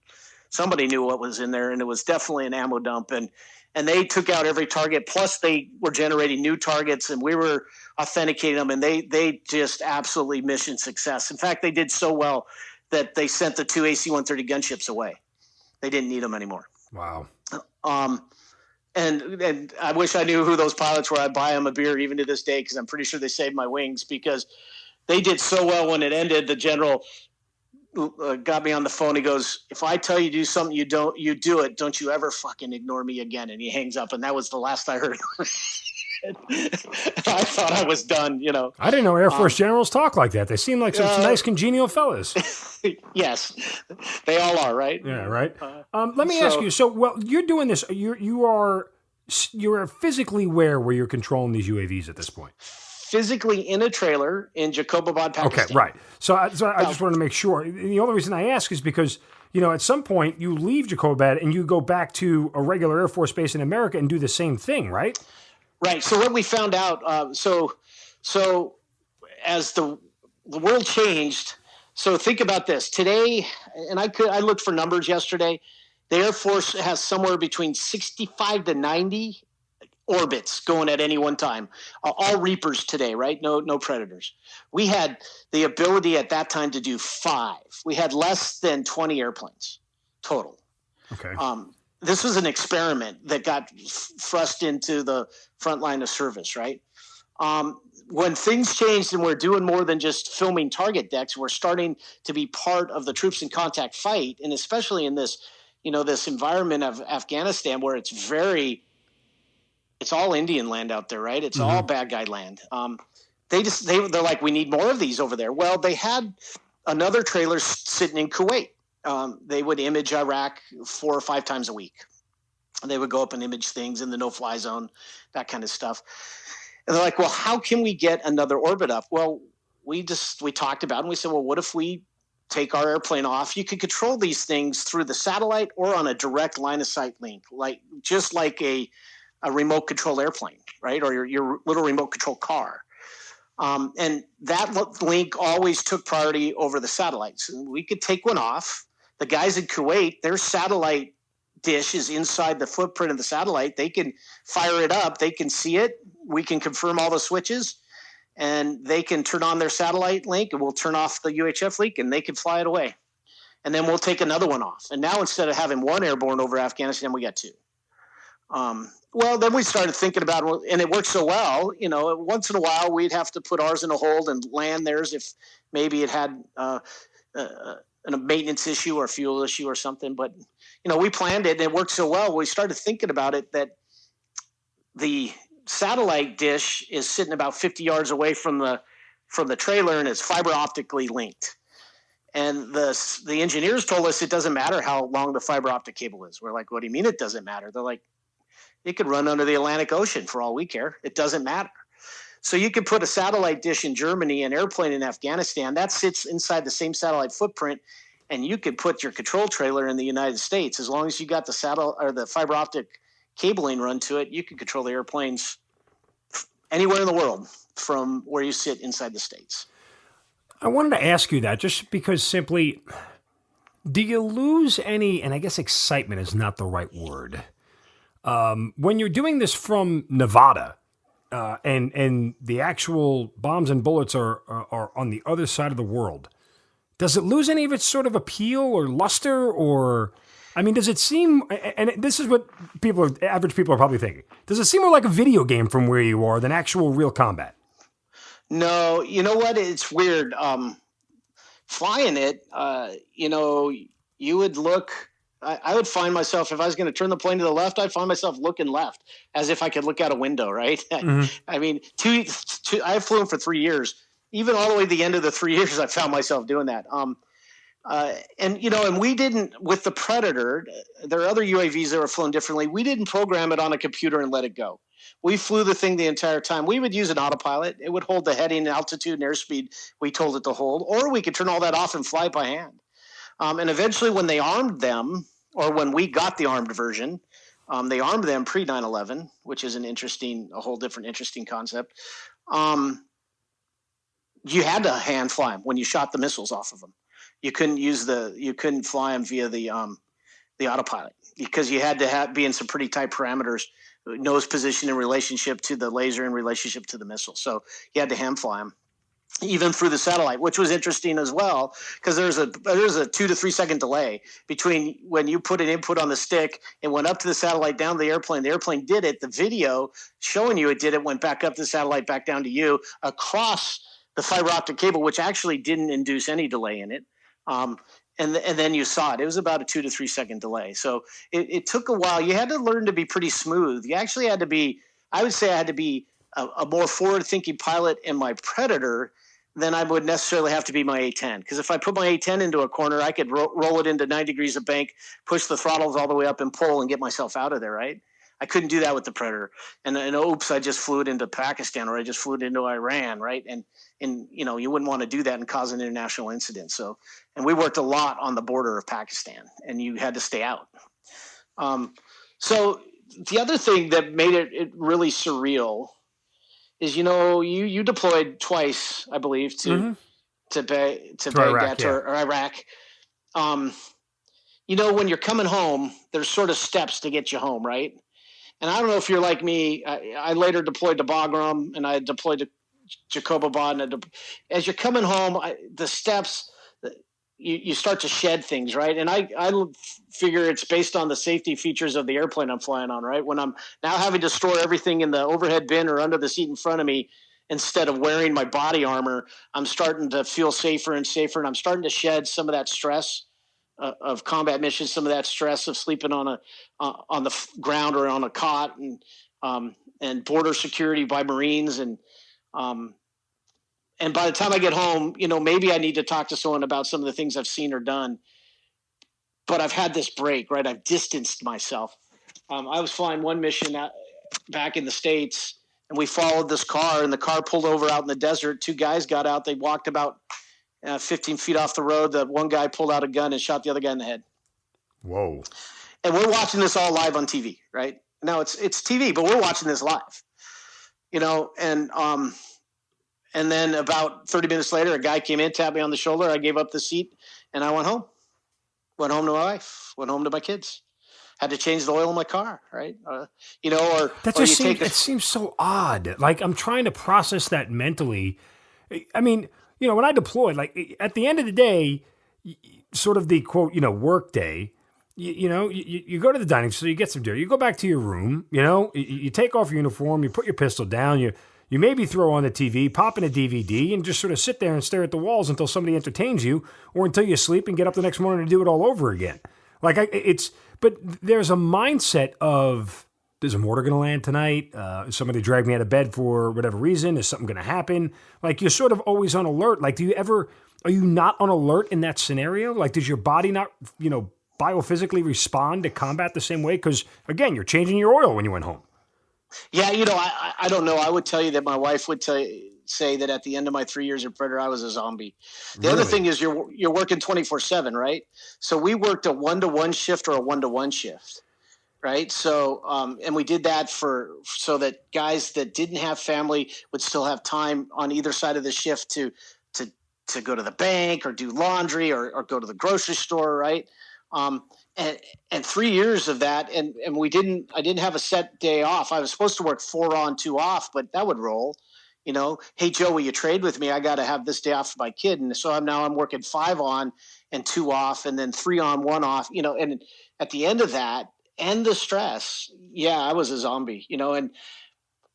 somebody knew what was in there, and it was definitely an ammo dump. And they took out every target. Plus, they were generating new targets, and we were authenticating them. And they just absolutely mission success. In fact, they did so well that they sent the 2 AC-130 gunships away. They didn't need them anymore. Wow. And I wish I knew who those pilots were. I'd buy them a beer even to this day because I'm pretty sure they saved my wings because they did so well when it ended. The general got me on the phone. He goes, if I tell you to do something, you do it. Don't you ever fucking ignore me again. And he hangs up. And that was the last I heard. I thought I was done, I didn't know Air Force generals talk like that. They seem like some nice, congenial fellas. Yes, they all are, right? Yeah, right. Let me ask you. So, well, you're doing this. You are you're physically where you're controlling these UAVs at this point? Physically in a trailer in Jacobabad, Pakistan. Okay, right. So I just wanted to make sure. The only reason I ask is because, at some point you leave Jacobabad and you go back to a regular Air Force base in America and do the same thing, right? Right. So what we found out, so as the world changed, so think about this. Today, and I looked for numbers yesterday, the Air Force has somewhere between 65 to 90 orbits going at any one time. All Reapers today, right? No Predators. We had the ability at that time to do 5. We had less than 20 airplanes total. Okay. This was an experiment that got thrust into the front line of service, right? When things changed and we're doing more than just filming target decks, we're starting to be part of the troops in contact fight, and especially in this, this environment of Afghanistan where it's all Indian land out there, right? It's all bad guy land. They're like, we need more of these over there. Well, they had another trailer sitting in Kuwait. They would image Iraq 4 or 5 times a week. And they would go up and image things in the no-fly zone, that kind of stuff. And they're like, well, how can we get another orbit up? Well, we talked about it, and we said, well, what if we take our airplane off? You could control these things through the satellite or on a direct line-of-sight link, just like a remote control airplane, right? Or your little remote control car. And that link always took priority over the satellites. And we could take one off. The guys in Kuwait, their satellite dish is inside the footprint of the satellite. They can fire it up. They can see it. We can confirm all the switches, and they can turn on their satellite link, and we'll turn off the UHF link, and they can fly it away. And then we'll take another one off. And now instead of having 1 airborne over Afghanistan, we got 2. Well, then we started thinking about it, and it worked so well. Once in a while we'd have to put ours in a hold and land theirs if maybe it had a maintenance issue or fuel issue or something. But we planned it, and it worked so well. We started thinking about it that the satellite dish is sitting about 50 yards away from the trailer, and it's fiber optically linked. And the engineers told us it doesn't matter how long the fiber optic cable is. We're like, what do you mean it doesn't matter? They're like, it could run under the Atlantic Ocean for all we care. It doesn't matter. So you could put a satellite dish in Germany, an airplane in Afghanistan, that sits inside the same satellite footprint, and you could put your control trailer in the United States. As long as you got the fiber optic cabling run to it, you can control the airplanes anywhere in the world from where you sit inside the States. I wanted to ask you that just because simply, do you lose any, and I guess excitement is not the right word, when you're doing this from Nevada, and the actual bombs and bullets are on the other side of the world, does it lose any of its sort of appeal or luster? Or, I mean, does it seem, and this is what average people are probably thinking, does it seem more like a video game from where you are than actual real combat? No, you know what? It's weird. Flying it, you would look, I would find myself, if I was going to turn the plane to the left, I'd find myself looking left as if I could look out a window, right? Mm-hmm. I mean, I've flown for 3 years. Even all the way to the end of the 3 years, I found myself doing that. And we didn't, with the Predator, there are other UAVs that were flown differently. We didn't program it on a computer and let it go. We flew the thing the entire time. We would use an autopilot. It would hold the heading, altitude, and airspeed we told it to hold, or we could turn all that off and fly by hand. And eventually when they armed them, or when we got the armed version, they armed them pre 9/11, which is a whole different interesting concept. You had to hand fly them when you shot the missiles off of them. You couldn't fly them via the autopilot because you had to be in some pretty tight parameters, nose position in relationship to the laser, in relationship to the missile. So you had to hand fly them, even through the satellite, which was interesting as well because there's a 2 to 3 second delay between when you put an input on the stick and went up to the satellite, down to the airplane. The airplane did it. The video showing you it did it went back up the satellite, back down to you across the fiber optic cable, which actually didn't induce any delay in it. And then you saw it. It was about a 2 to 3 second delay. So it took a while. You had to learn to be pretty smooth. You actually had to be, I would say I had to be a more forward-thinking pilot in my Predator than I would necessarily have to be my A-10. Because if I put my A-10 into a corner, I could roll it into 9 degrees of bank, push the throttles all the way up and pull and get myself out of there, right? I couldn't do that with the Predator. And oops, I just flew it into Pakistan, or I just flew it into Iran, right? And you wouldn't want to do that and cause an international incident. So, and we worked a lot on the border of Pakistan, and you had to stay out. So the other thing that made it really surreal is, you deployed twice, I believe, to Baghdad, or Iraq. When you're coming home, there's sort of steps to get you home, right? And I don't know if you're like me. I later deployed to Bagram, and I deployed to Jacobabad. And as you're coming home, the steps, you start to shed things, right? And I figure it's based on the safety features of the airplane I'm flying on, right? When I'm now having to store everything in the overhead bin or under the seat in front of me, instead of wearing my body armor, I'm starting to feel safer and safer, and I'm starting to shed some of that stress of combat missions, some of that stress of sleeping on the ground or on a cot, and border security by Marines, and by the time I get home, maybe I need to talk to someone about some of the things I've seen or done. But I've had this break, right? I've distanced myself. I was flying one mission back in the States, and we followed this car, and the car pulled over out in the desert. Two guys got out. They walked about 15 feet off the road. The one guy pulled out a gun and shot the other guy in the head. Whoa. And we're watching this all live on TV, right? Now it's TV, but we're watching this live, and then about 30 minutes later, a guy came in, tapped me on the shoulder. I gave up the seat, and I went home. Went home to my wife. Went home to my kids. Had to change the oil in my car, right? It seems so odd. Like, I'm trying to process that mentally. I mean, when I deployed, like, at the end of the day, sort of the quote, work day, you go to the dining, so you get some dinner. You go back to your room, you take off your uniform, you put your pistol down, you maybe throw on the TV, pop in a DVD, and just sort of sit there and stare at the walls until somebody entertains you, or until you sleep and get up the next morning to do it all over again. But there's a mindset of, is a mortar going to land tonight? Is somebody drag me out of bed for whatever reason? Is something going to happen? Like, you're sort of always on alert. Like, are you not on alert in that scenario? Like, does your body not, biophysically respond to combat the same way? Because, again, you're changing your oil when you went home. Yeah, I don't know. I would tell you that my wife would say that at the end of my 3 years of Predator, I was a zombie. The other thing is you're working 24/7, right? So we worked a 1-to-1 shift or a 1-to-1 shift, right? So and we did that so that guys that didn't have family would still have time on either side of the shift to go to the bank or do laundry or go to the grocery store, right? And 3 years of that, and I didn't have a set day off. I was supposed to work 4 on, 2 off, but that would roll. Hey Joe, will you trade with me? I got to have this day off for my kid, and so I'm working 5 on and 2 off, and then 3 on, 1 off. And at the end of that, and the stress, I was a zombie. And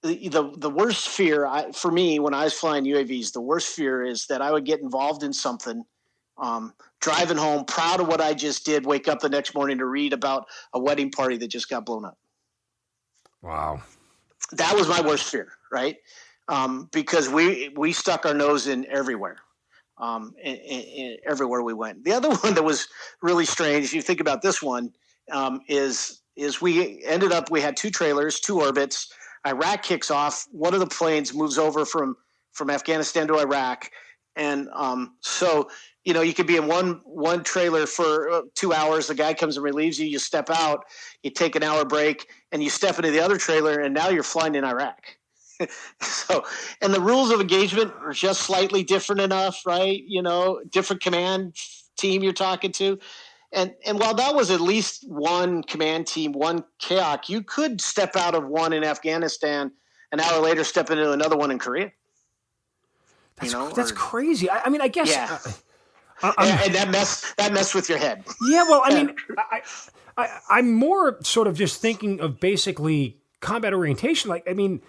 the worst fear for me when I was flying UAVs, the worst fear is that I would get involved in something. Driving home, proud of what I just did, wake up the next morning to read about a wedding party that just got blown up. Wow. That was my worst fear, right? Because we stuck our nose in everywhere, in everywhere we went. The other one that was really strange, you think about this one, is we ended up, we had 2 trailers, 2 orbits. Iraq kicks off. One of the planes moves over from Afghanistan to Iraq. And so you could be in one trailer for 2 hours. The guy comes and relieves you. You step out, you take an hour break, and you step into the other trailer, and now you're flying in Iraq. So, and the rules of engagement are just slightly different enough, right? Different command team you're talking to. And while that was at least one command team, one KAOC, you could step out of one in Afghanistan, an hour later step into another one in Korea. That's crazy. I mean, I guess. Yeah. And that messed with your head. Yeah, well, I mean, I'm more sort of just thinking of basically combat orientation. Like, I mean,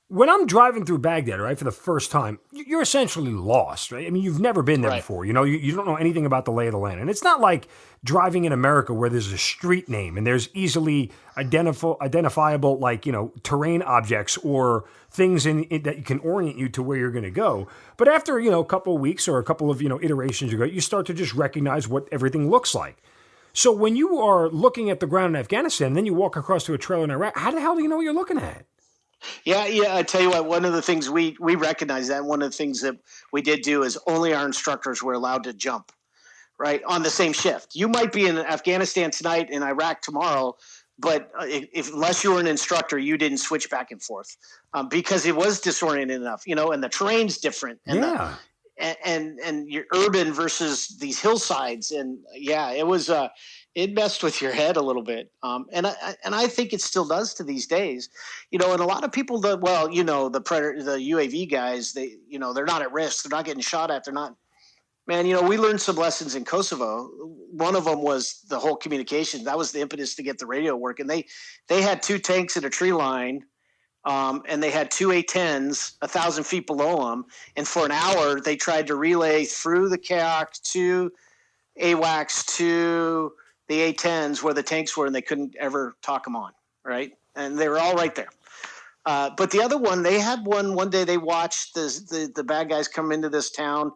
when I'm driving through Baghdad, right, for the first time, you're essentially lost, right? I mean, you've never been there before. You don't know anything about the lay of the land. And it's not like driving in America where there's a street name and there's easily identifiable, like, terrain objects or things that you can orient you to where you're going to go. But after, a couple of weeks or a couple of, iterations ago, you start to just recognize what everything looks like. So when you are looking at the ground in Afghanistan, and then you walk across to a trailer in Iraq, how the hell do you know what you're looking at? Yeah. I tell you what, one of the things we recognize that one of the things that we did do is only our instructors were allowed to jump, right, on the same shift. You might be in Afghanistan tonight and Iraq tomorrow, but unless you were an instructor, you didn't switch back and forth because it was disorienting enough, and the terrain's different. And and your urban versus these hillsides. And it was it messed with your head a little bit. And I think it still does to these days, and a lot of people the Predator, the UAV guys, they're not at risk. They're not getting shot at. They're not, man, we learned some lessons in Kosovo. One of them was the whole communication. That was the impetus to get the radio working. They had 2 tanks in a tree line. And they had 2 A-10s 1,000 feet below them. And for an hour, they tried to relay through the kayak to AWACS to the A-10s where the tanks were, and they couldn't ever talk them on, right? And they were all right there. But the other one, they had one day they watched the bad guys come into this town,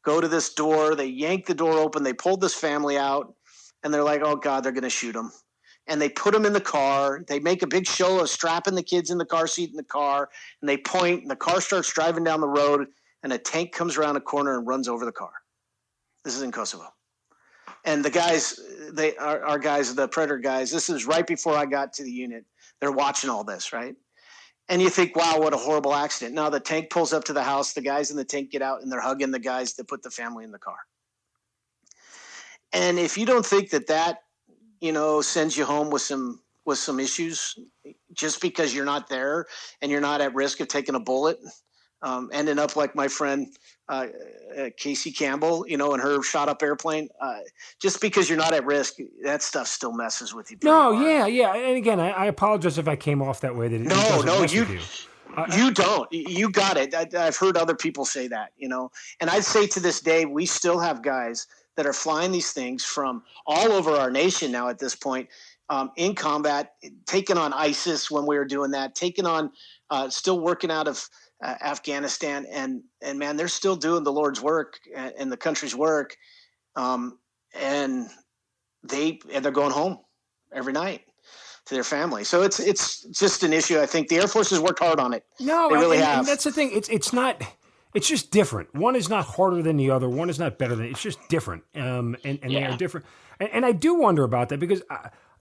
go to this door. They yanked the door open. They pulled this family out, and they're like, oh, God, they're going to shoot them. And they put them in the car. They make a big show of strapping the kids in the car seat in the car, and they point, and the car starts driving down the road, and a tank comes around a corner and runs over the car. This is in Kosovo. And the guys, our guys, the Predator guys, this is right before I got to the unit. They're watching all this, right? And you think, wow, what a horrible accident. Now the tank pulls up to the house. The guys in the tank get out, and they're hugging the guys that put the family in the car. And if you don't think that sends you home with some issues just because you're not there and you're not at risk of taking a bullet, ending up like my friend Casey Campbell, in her shot up airplane. Just because you're not at risk, that stuff still messes with you. No, hard. Yeah. And again, I apologize if I came off that way. That you don't. You got it. I've heard other people say that, and I'd say to this day, we still have guys that are flying these things from all over our nation now at this point, in combat, taking on ISIS when we were doing that, taking on, still working out of Afghanistan, and man, they're still doing the Lord's work and the country's work, and they're going home every night to their family. So it's just an issue. I think the Air Force has worked hard on it. No, they really have. And that's the thing. It's not. It's just different. One is not harder than the other. One is not better than. It's just different, and they are different. And I do wonder about that because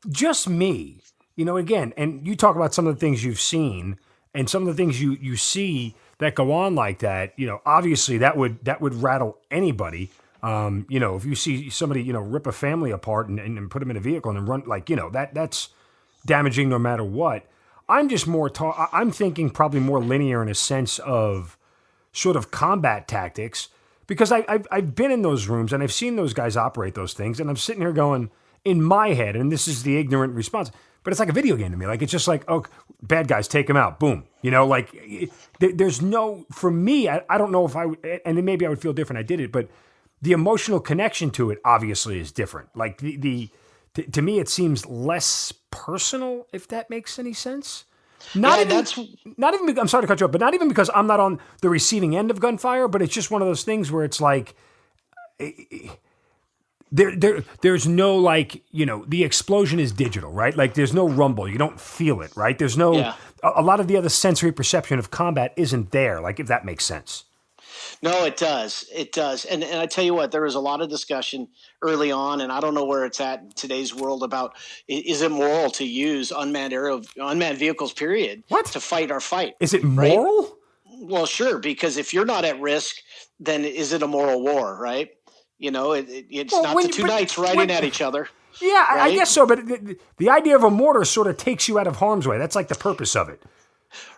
just me, again, and you talk about some of the things you've seen and some of the things you see that go on like that. Obviously that would rattle anybody. If you see somebody rip a family apart and put them in a vehicle and run that's damaging no matter what. I'm just more. I'm thinking probably more linear in a sense of sort of combat tactics, because I've been in those rooms and I've seen those guys operate those things, and I'm sitting here going, in my head, and this is the ignorant response, but it's like a video game to me. Like, it's just like, oh, bad guys, take them out, boom. There's no, for me, I don't know if and then maybe I would feel different I did it, but the emotional connection to it obviously is different. Like, to me, it seems less personal, if that makes any sense. Not even. I'm sorry to cut you off, but not even because I'm not on the receiving end of gunfire. But it's just one of those things where it's like, there's no the explosion is digital, right? Like, there's no rumble. You don't feel it, right? There's no a lot of the other sensory perception of combat isn't there. Like, if that makes sense. No, it does. It does. And I tell you what, there was a lot of discussion early on, and I don't know where it's at in today's world about, is it moral to use unmanned vehicles, period, to fight our fight? Is it moral? Right? Well, sure, because if you're not at risk, then is it a moral war, right? It's not the two knights riding at each other. Yeah, right? I guess so, but the idea of a mortar sort of takes you out of harm's way. That's like the purpose of it.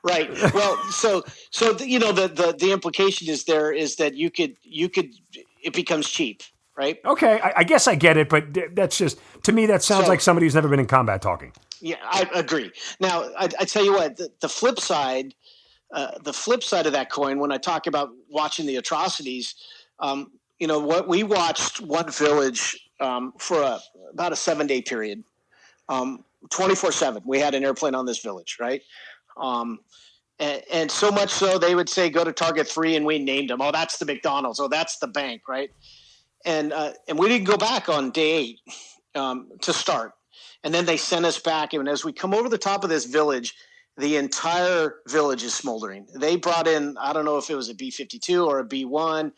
Right. Well, so the implication is that you could it becomes cheap, right? Okay, I guess I get it, but that's just, to me, that sounds like somebody who's never been in combat talking. Yeah, I agree. Now, I tell you what, the flip side of that coin, when I talk about watching the atrocities, what we watched one village for about a 7-day period, 24/7. We had an airplane on this village, right? And so much so they would say, go to target 3, and we named them. Oh, that's the McDonald's. Oh, that's the bank. Right. And we didn't go back on day 8. to start. And then they sent us back. And as we come over the top of this village, the entire village is smoldering. They brought in, I don't know if it was a B-52 or a B-1.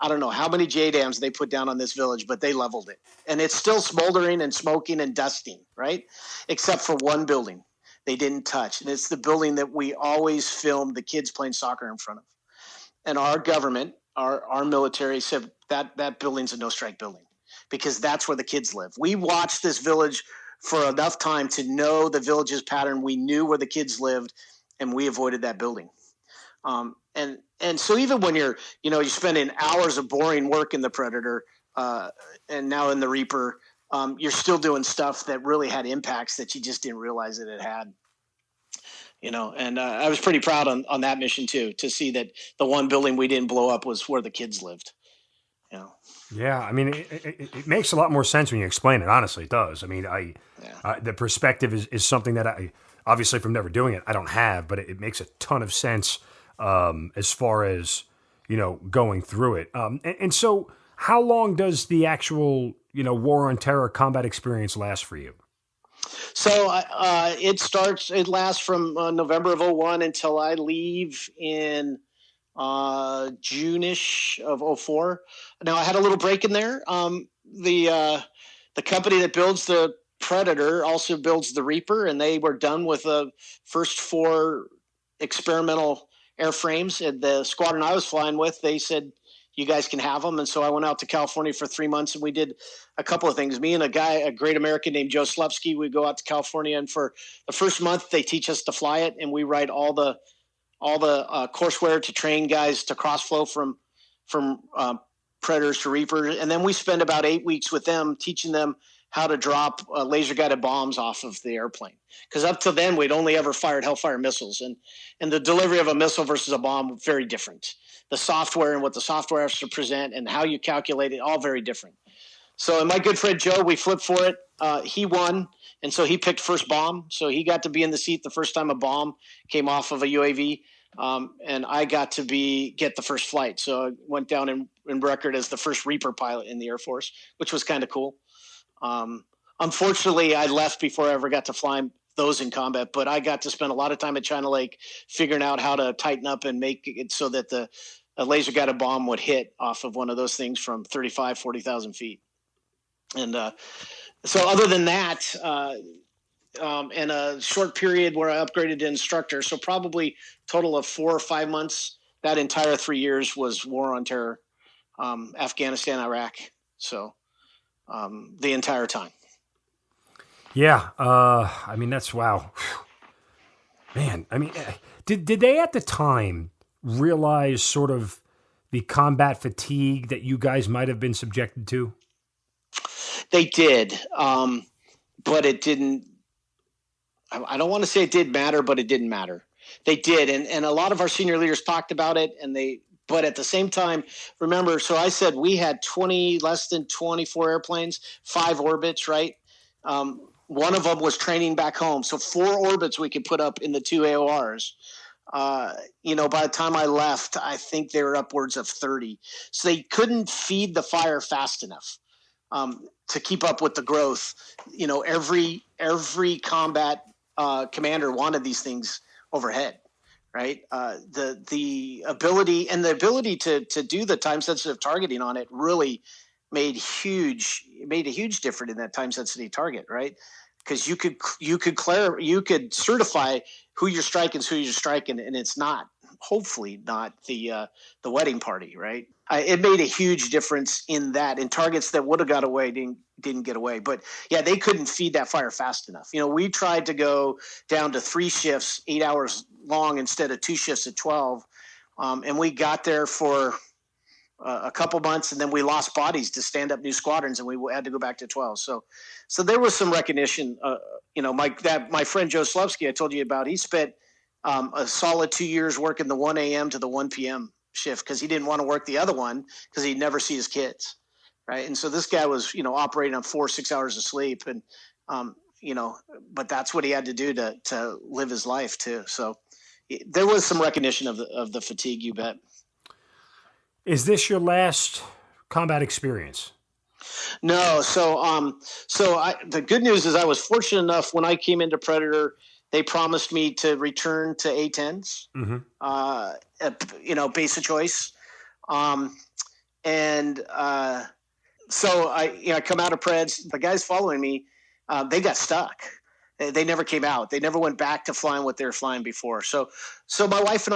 I don't know how many JDAMs they put down on this village, but they leveled it. And it's still smoldering and smoking and dusting, right? Except for one building they didn't touch. And it's the building that we always filmed the kids playing soccer in front of. And our government, our military said that building's a no-strike building because that's where the kids live. We watched this village for enough time to know the village's pattern. We knew where the kids lived, and we avoided that building. And so even when you're spending hours of boring work in the Predator and now in the Reaper, you're still doing stuff that really had impacts that you just didn't realize that it had. And I was pretty proud on that mission too, to see that the one building we didn't blow up was where the kids lived. Yeah, I mean, it makes a lot more sense when you explain it. Honestly, it does. I mean, the perspective is something that I, obviously from never doing it, I don't have, but it makes a ton of sense as far as, going through it. And so how long does the actual, War on Terror combat experience last for you? So it lasts from November of 2001 until I leave in June-ish of 2004. Now I had a little break in there. The company that builds the Predator also builds the Reaper, and they were done with the first 4 experimental airframes. And the squadron I was flying with, they said, you guys can have them. And so I went out to California for 3 months, and we did a couple of things. Me and a great American named Joe Slepsky, we go out to California, and for the first month they teach us to fly it, and we write all the courseware to train guys to crossflow from Predators to Reapers. And then we spend about 8 weeks with them teaching them how to drop laser guided bombs off of the airplane. Because up to then we'd only ever fired Hellfire missiles, and the delivery of a missile versus a bomb, very different. The software and what the software has to present and how you calculate it, all very different. So, and my good friend Joe, we flipped for it. He won, and so he picked first bomb. So he got to be in the seat the first time a bomb came off of a UAV, and I got to get the first flight. So I went down in record as the first Reaper pilot in the Air Force, which was kind of cool. Unfortunately, I left before I ever got to fly those in combat, but I got to spend a lot of time at China Lake figuring out how to tighten up and make it so that a laser guided bomb would hit off of one of those things from 35, 40,000 feet. And so other than that, in a short period where I upgraded to instructor, so probably total of 4 or 5 months, that entire 3 years was War on Terror, Afghanistan, Iraq. So the entire time. Yeah. I mean, that's wow. Man, I mean, did they at the time realize sort of the combat fatigue that you guys might have been subjected to? They did. But it didn't, I don't want to say it did matter, but it didn't matter. They did. And a lot of our senior leaders talked about it, but at the same time, remember, so I said we had less than 24 airplanes, 5 orbits, right? One of them was training back home. So 4 orbits we could put up in the 2 AORs. By the time I left, I think they were upwards of 30. So they couldn't feed the fire fast enough to keep up with the growth. Every combat commander wanted these things overhead. Right. The ability to do the time sensitive targeting on it really made a huge difference in that time sensitive target. Right. Because you could certify who you're striking, and it's hopefully not the wedding party. Right. It made a huge difference in targets that would have got away didn't get away. But yeah, they couldn't feed that fire fast enough. We tried to go down to 3 shifts, 8 hours long instead of 2 shifts at 12. And we got there for a couple months, and then we lost bodies to stand up new squadrons, and we had to go back to 12. So there was some recognition. My friend Joe Slepsky I told you about, he spent a solid 2 years working the 1 a.m. to the 1 p.m. shift because he didn't want to work the other one because he'd never see his kids. Right. And so this guy was, operating on 4 or 6 hours of sleep, and, but that's what he had to do to live his life too. So there was some recognition of the fatigue, you bet. Is this your last combat experience? No. The good news is I was fortunate enough when I came into Predator, they promised me to return to A-10s, base of choice. So I come out of Preds. The guys following me, they got stuck. They never came out. They never went back to flying what they were flying before. So my wife and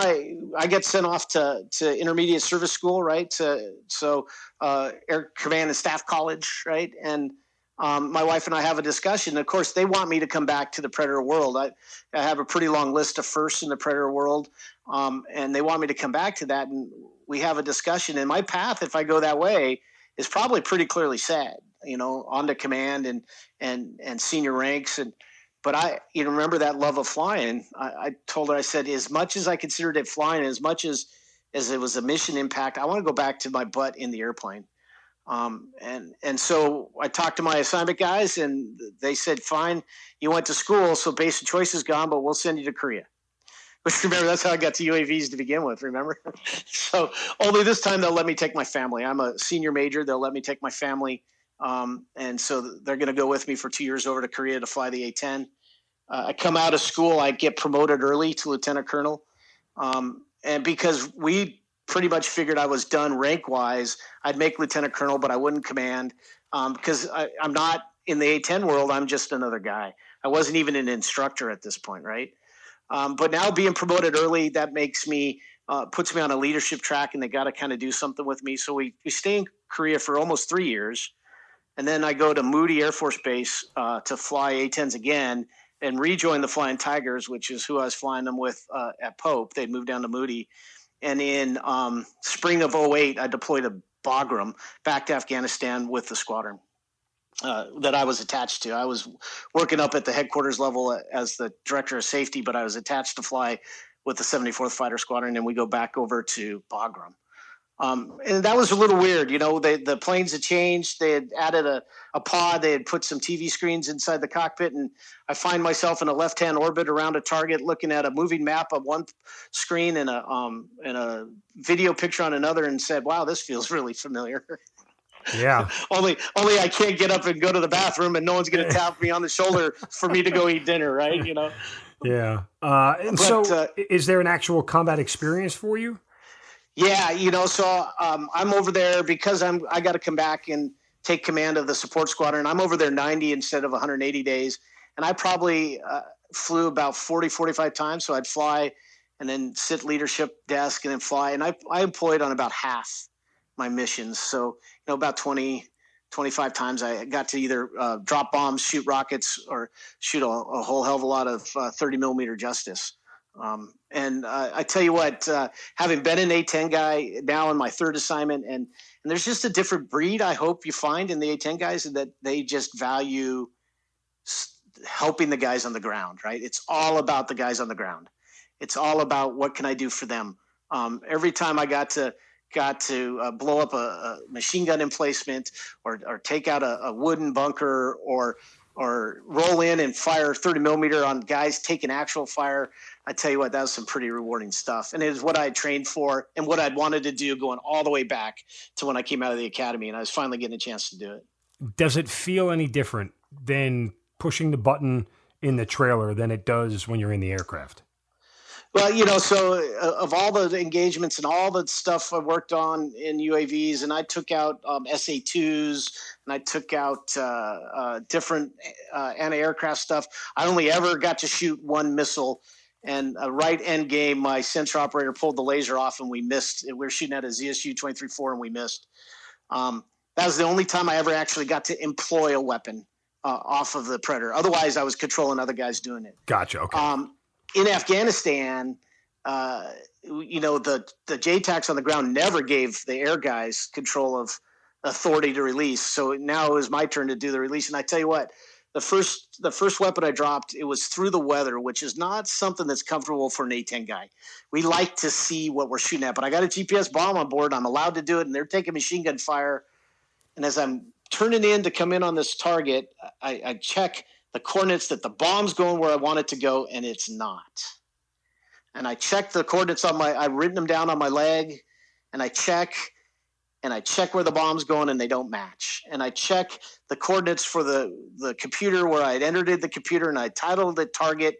I get sent off to intermediate service school, right? Air Command and Staff College, right? And my wife and I have a discussion. Of course, they want me to come back to the Predator world. I have a pretty long list of firsts in the Predator world, and they want me to come back to that. And we have a discussion. And my path, if I go that way, is probably pretty clearly set. Onto command and senior ranks. But I remember that love of flying. I told her, I said, as much as I considered it flying, as much as it was a mission impact, I want to go back to my butt in the airplane. And so I talked to my assignment guys, and they said, fine, you went to school, so base of choice is gone, but we'll send you to Korea. Which, remember, that's how I got to UAVs to begin with, remember? So only this time they'll let me take my family. I'm a senior major. They'll let me take my family. And so they're going to go with me for 2 years over to Korea to fly the A-10. I come out of school, I get promoted early to lieutenant colonel. And because we pretty much figured I was done rank-wise, I'd make lieutenant colonel, but I wouldn't command because I'm not in the A-10 world. I'm just another guy. I wasn't even an instructor at this point, right? But now being promoted early, that makes me puts me on a leadership track, and they got to kind of do something with me. So we stay in Korea for almost 3 years. And then I go to Moody Air Force Base to fly A-10s again and rejoin the Flying Tigers, which is who I was flying them with at Pope. They'd moved down to Moody. And in spring of 2008, I deployed to Bagram back to Afghanistan with the squadron that I was attached to. I was working up at the headquarters level as the director of safety, but I was attached to fly with the 74th Fighter Squadron, and we go back over to Bagram. And that was a little weird. The planes had changed. They had added a pod. They had put some TV screens inside the cockpit. And I find myself in a left-hand orbit around a target looking at a moving map on one screen and a video picture on another, and said, wow, this feels really familiar. Yeah. only I can't get up and go to the bathroom, and no one's going to tap me on the shoulder for me to go eat dinner, right? Yeah. Is there an actual combat experience for you? Yeah, so I'm over there because I got to come back and take command of the support squadron. I'm over there 90 instead of 180 days. And I probably flew about 40, 45 times. So I'd fly and then sit leadership desk and then fly. And I employed on about half my missions. So, about 20, 25 times I got to either drop bombs, shoot rockets, or shoot a whole hell of a lot of 30 millimeter Justice. And I tell you what, having been an A-10 guy now in my third assignment, and there's just a different breed I hope you find in the A-10 guys, that they just value helping the guys on the ground, right? It's all about the guys on the ground. It's all about what can I do for them. Every time I got to blow up a machine gun emplacement or take out a wooden bunker or roll in and fire 30 millimeter on guys taking actual fire, I tell you what, that was some pretty rewarding stuff. And it is what I had trained for and what I'd wanted to do going all the way back to when I came out of the academy, and I was finally getting a chance to do it. Does it feel any different than pushing the button in the trailer than it does when you're in the aircraft? Well, so of all the engagements and all the stuff I worked on in UAVs, and I took out SA-2s, and I took out different anti-aircraft stuff. I only ever got to shoot one missile, and right end game, my sensor operator pulled the laser off, and we missed. We were shooting at a ZSU-23-4, and we missed. That was the only time I ever actually got to employ a weapon off of the Predator. Otherwise, I was controlling other guys doing it. Gotcha. Okay. In Afghanistan, the JTACs on the ground never gave the air guys control of authority to release. So now it was my turn to do the release. And I tell you what, the first weapon I dropped, it was through the weather, which is not something that's comfortable for an A-10 guy. We like to see what we're shooting at, but I got a GPS bomb on board. I'm allowed to do it, and they're taking machine gun fire. And as I'm turning in to come in on this target, I check the coordinates that the bomb's going where I want it to go, and it's not. And I check the coordinates I've written them down on my leg, and I check, and I check where the bomb's going and they don't match. And I check the coordinates for the computer where I'd entered in the computer and I titled the target,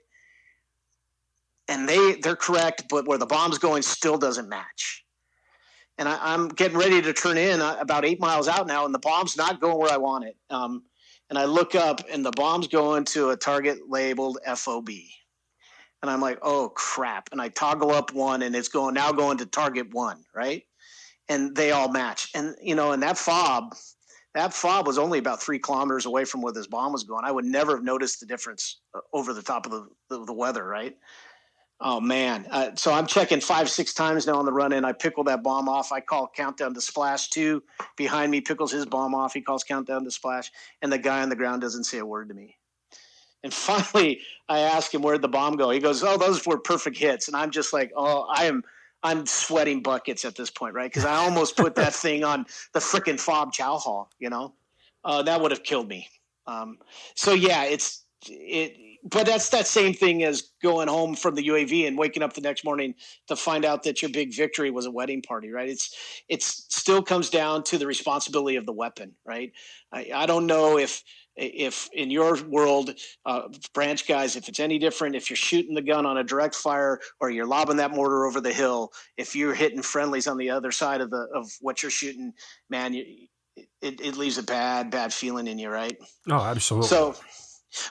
and they're correct, but where the bomb's going still doesn't match. And I'm getting ready to turn in about 8 miles out now, and the bomb's not going where I want it. And I look up, and the bomb's going to a target labeled FOB. And I'm like, oh, crap. And I toggle up one, and it's now going to target 1, right? And they all match. And, and that fob was only about 3 kilometers away from where this bomb was going. I would never have noticed the difference over the top of the weather, right? Oh, man. So I'm checking 5-6 times now on the run in. I pickle that bomb off. I call countdown to splash 2. Behind me pickles his bomb off. He calls countdown to splash. And the guy on the ground doesn't say a word to me. And finally, I ask him, where'd the bomb go? He goes, oh, those were perfect hits. And I'm just like, oh, I'm sweating buckets at this point, right? Because I almost put that thing on the frickin' fob chow hall, that would have killed me. So yeah, but that's that same thing as going home from the UAV and waking up the next morning to find out that your big victory was a wedding party, right? It still comes down to the responsibility of the weapon, right? I don't know if in your world, branch guys, if it's any different, if you're shooting the gun on a direct fire or you're lobbing that mortar over the hill, if you're hitting friendlies on the other side of what you're shooting, man, it leaves a bad feeling in you, right? Oh, absolutely. So,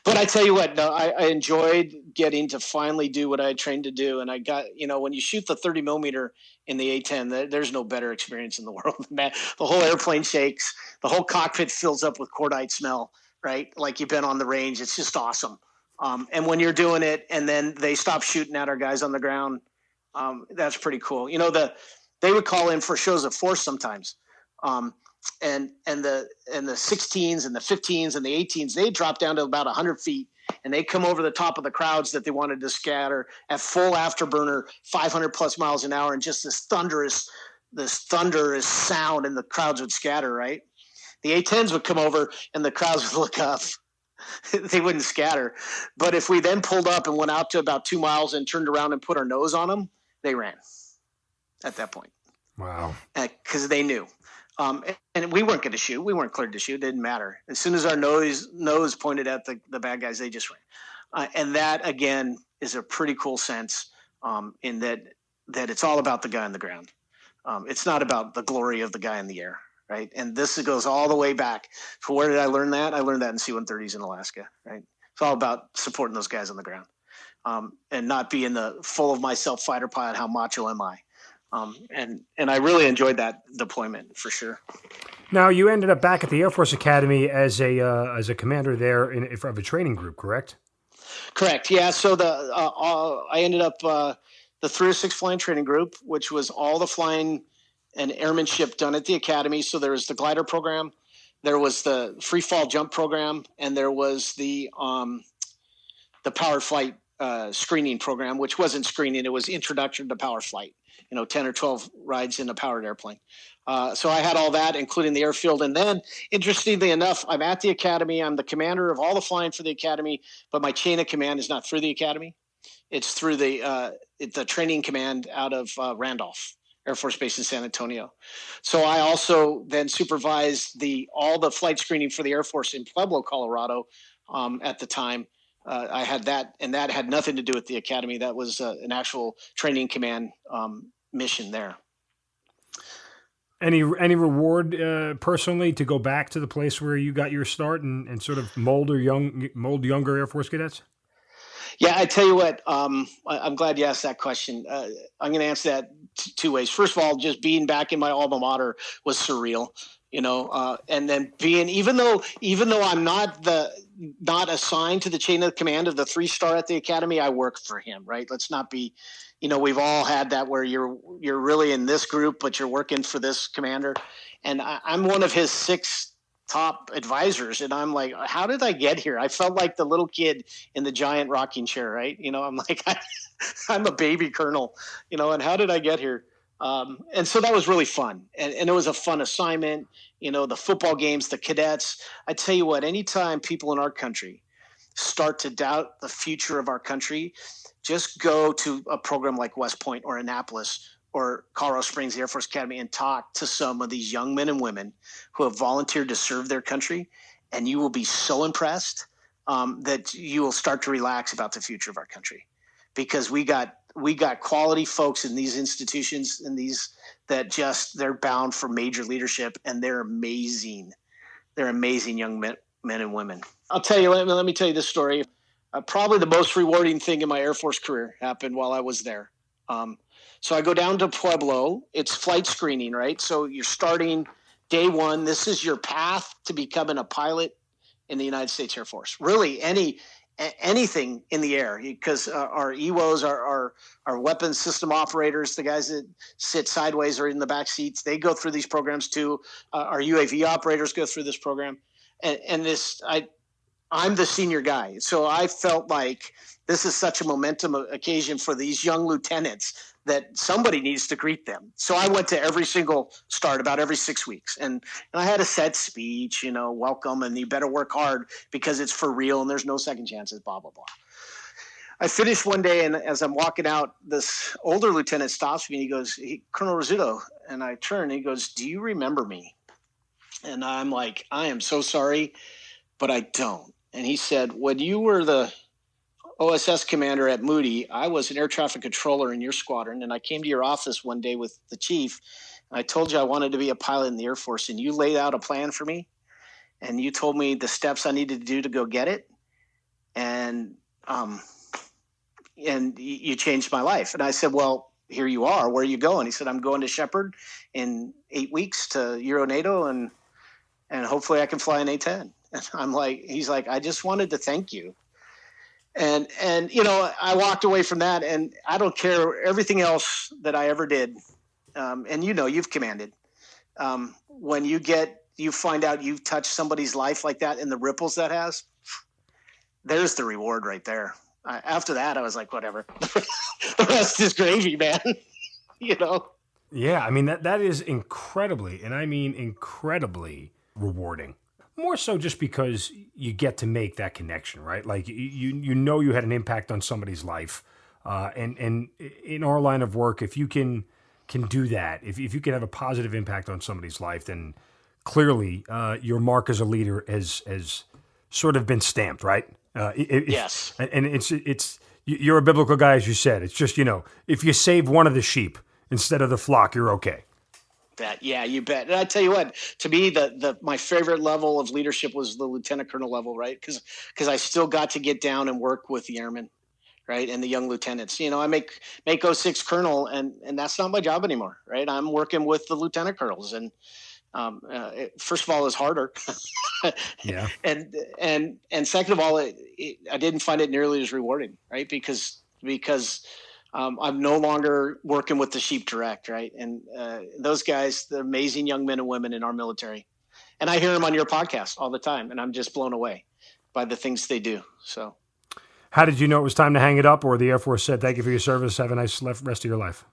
but I tell you what, no, I enjoyed getting to finally do what I trained to do. And I got, when you shoot the 30 millimeter in the A-10, there's no better experience in the world than that. The whole airplane shakes. The whole cockpit fills up with cordite smell, right? Like you've been on the range. It's just awesome. And when you're doing it and then they stop shooting at our guys on the ground, that's pretty cool. They would call in for shows of force sometimes. And the 16s and the 15s and the 18s, they drop down to about 100 feet and they come over the top of the crowds that they wanted to scatter at full afterburner, 500 plus miles an hour, and just this thunderous sound, and the crowds would scatter, right? The A-10s would come over and the crowds would look up. They wouldn't scatter. But if we then pulled up and went out to about 2 miles and turned around and put our nose on them, they ran at that point. Wow. Because they knew. And we weren't going to shoot. We weren't cleared to shoot. It didn't matter. As soon as our nose pointed at the bad guys, they just ran. And that, again, is a pretty cool sense in that it's all about the guy on the ground. It's not about the glory of the guy in the air, right? And this goes all the way back. So where did I learn that? I learned that in C-130s in Alaska, right? It's all about supporting those guys on the ground and not being the full of myself fighter pilot, how macho am I? And I really enjoyed that deployment for sure. Now you ended up back at the Air Force Academy as a commander there of a training group, correct? Correct. Yeah. So I ended up the 306 Flying Training Group, which was all the flying and airmanship done at the academy. So there was the glider program, there was the free fall jump program, and there was the power flight screening program, which wasn't screening; it was introduction to power flight. 10 or 12 rides in a powered airplane. So I had all that, including the airfield. And then, interestingly enough, I'm at the academy. I'm the commander of all the flying for the academy, but my chain of command is not through the academy. It's through the training command out of Randolph Air Force Base in San Antonio. So I also then supervised all the flight screening for the Air Force in Pueblo, Colorado at the time. I had that, and that had nothing to do with the academy. That was an actual training command mission there. Any reward personally to go back to the place where you got your start and sort of mold younger Air Force cadets? Yeah, I tell you what, I'm glad you asked that question. I'm going to answer that two ways. First of all, just being back in my alma mater was surreal, and then even though I'm not assigned to the chain of command of the 3-star at the academy, I work for him, right? Let's not be, we've all had that where you're really in this group, but you're working for this commander. And I'm one of his 6 top advisors. And I'm like, how did I get here? I felt like the little kid in the giant rocking chair, right? I'm like, I'm a baby colonel, and how did I get here? And so that was really fun. And it was a fun assignment, the football games, the cadets. I tell you what, anytime people in our country start to doubt the future of our country, just go to a program like West Point or Annapolis or Colorado Springs Air Force Academy and talk to some of these young men and women who have volunteered to serve their country, and you will be so impressed that you will start to relax about the future of our country, because we got quality folks in these institutions, and they're bound for major leadership, and they're amazing. They're amazing young men and women. I'll tell you, let me tell you this story. Probably the most rewarding thing in my Air Force career happened while I was there. So I go down to Pueblo. It's flight screening, right? So you're starting day one. This is your path to becoming a pilot in the United States Air Force. Really, anything in the air, because our EWOs, our weapons system operators, the guys that sit sideways or in the back seats, they go through these programs too. Our UAV operators go through this program, I'm the senior guy, so I felt like this is such a momentum occasion for these young lieutenants that somebody needs to greet them. So I went to every single start about every 6 weeks, and I had a set speech, welcome, and you better work hard because it's for real and there's no second chances, blah, blah, blah. I finished one day, and as I'm walking out, this older lieutenant stops me and he goes, Colonel Rizzuto, and I turn and he goes, do you remember me? And I'm like, I am so sorry, but I don't. And he said, when you were the OSS commander at Moody, I was an air traffic controller in your squadron, and I came to your office one day with the chief, and I told you I wanted to be a pilot in the Air Force, and you laid out a plan for me, and you told me the steps I needed to do to go get it, and you changed my life. And I said, well, here you are. Where are you going? He said, I'm going to Shepherd in 8 weeks to Euro NATO, and hopefully I can fly an A-10. And he's like, I just wanted to thank you. And I walked away from that, and I don't care everything else that I ever did. And you've commanded. When you find out you've touched somebody's life like that and the ripples that has, there's the reward right there. After that, I was like, whatever. The rest is gravy, man. Yeah, I mean, that is incredibly, and I mean incredibly rewarding. More so just because you get to make that connection, right? Like you had an impact on somebody's life, and in our line of work, if you can do that, if you can have a positive impact on somebody's life, then clearly your mark as a leader has sort of been stamped, right? Yes, and it's you're a biblical guy, as you said. It's just if you save one of the sheep instead of the flock, you're okay. That, yeah, you bet. And I tell you what, to me, my favorite level of leadership was the lieutenant colonel level, right? Because I still got to get down and work with the airmen, right, and the young lieutenants. I make 06 colonel, and that's not my job anymore, right? I'm working with the lieutenant colonels, and first of all, it's harder. Yeah. And second of all, I didn't find it nearly as rewarding, right? Because I'm no longer working with the sheep direct, right? And those guys, the amazing young men and women in our military. And I hear them on your podcast all the time, and I'm just blown away by the things they do. So, how did you know it was time to hang it up, or the Air Force said, thank you for your service, have a nice rest of your life?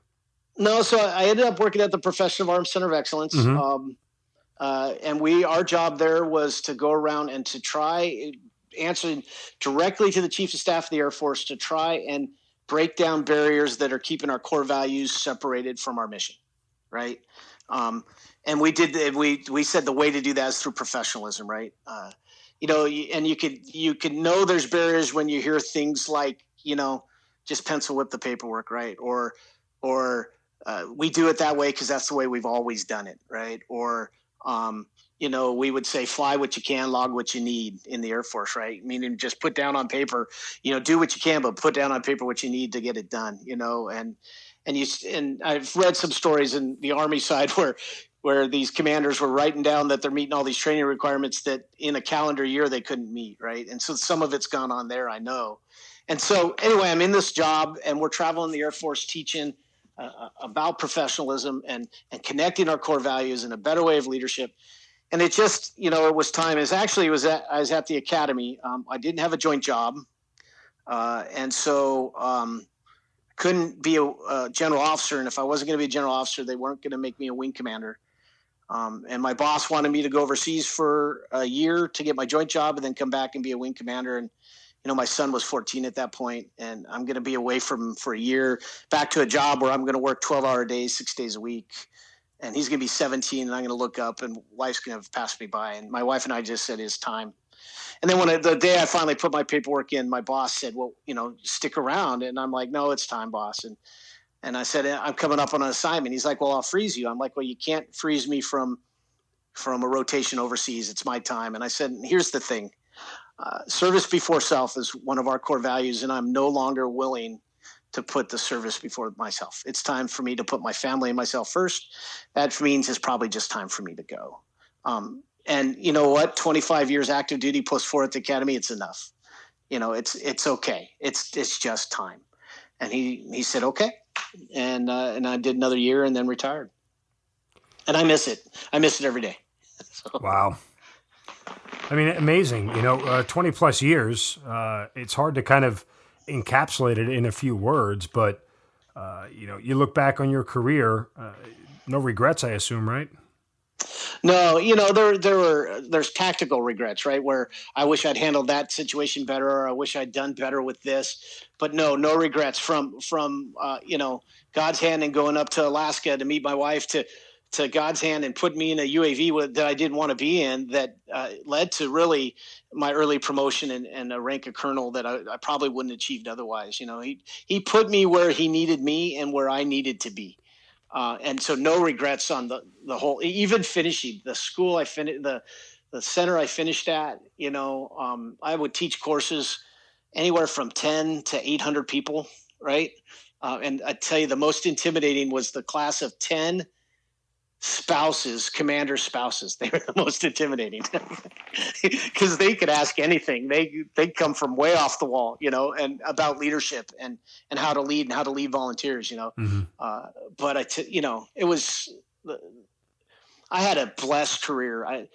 No, so I ended up working at the Professional Arms Center of Excellence. Mm-hmm. And our job there was to go around and to try answering directly to the Chief of Staff of the Air Force to try and break down barriers that are keeping our core values separated from our mission, right? And we said the way to do that is through professionalism, right? And you can know there's barriers when you hear things like, just pencil whip the paperwork, right? Or we do it that way because that's the way we've always done it, right? Or we would say fly what you can, log what you need in the Air Force, right? Meaning just put down on paper, do what you can, but put down on paper what you need to get it done, and I've read some stories in the Army side where these commanders were writing down that they're meeting all these training requirements that in a calendar year they couldn't meet, right? And so some of it's gone on there, I know. And so anyway, I'm in this job and we're traveling the Air Force teaching about professionalism and connecting our core values and a better way of leadership. And it just, it was time. I was at the academy. I didn't have a joint job. And so couldn't be a general officer. And if I wasn't going to be a general officer, they weren't going to make me a wing commander. And my boss wanted me to go overseas for a year to get my joint job and then come back and be a wing commander. And, my son was 14 at that point, and I'm going to be away from him for a year, back to a job where I'm going to work 12-hour days, 6 days a week. And he's going to be 17, and I'm going to look up, and life's going to pass me by. And my wife and I just said, it's time. And then the day I finally put my paperwork in, my boss said, well, stick around. And I'm like, no, it's time, boss. And I said, I'm coming up on an assignment. He's like, well, I'll freeze you. I'm like, well, you can't freeze me from a rotation overseas. It's my time. And I said, here's the thing. Service before self is one of our core values, and I'm no longer willing to put the service before myself. It's time for me to put my family and myself first. That means it's probably just time for me to go. And you know what? 25 years active duty plus 4 at the academy, it's enough. It's okay. It's just time. And he said, okay. And I did another year and then retired. And I miss it. I miss it every day. So. Wow. I mean, amazing. 20 plus years. It's hard to kind of encapsulate it in a few words, but you look back on your career, no regrets, I assume, right? No, there's tactical regrets, right? Where I wish I'd handled that situation better, or I wish I'd done better with this. But no regrets from God's hand and going up to Alaska to meet my wife, to God's hand and put me in a UAV that I didn't want to be in, that led to really my early promotion and a rank of colonel that I probably wouldn't have achieved otherwise. He put me where he needed me and where I needed to be. And so no regrets on the whole, even finishing the school I finished, the center I finished at. I would teach courses anywhere from 10 to 800 people, right? And I tell you, the most intimidating was the class of 10 spouses, commander spouses. They were the most intimidating because they could ask anything. They come from way off the wall, and about leadership and how to lead and how to lead volunteers, Mm-hmm. But it was, I had a blessed career.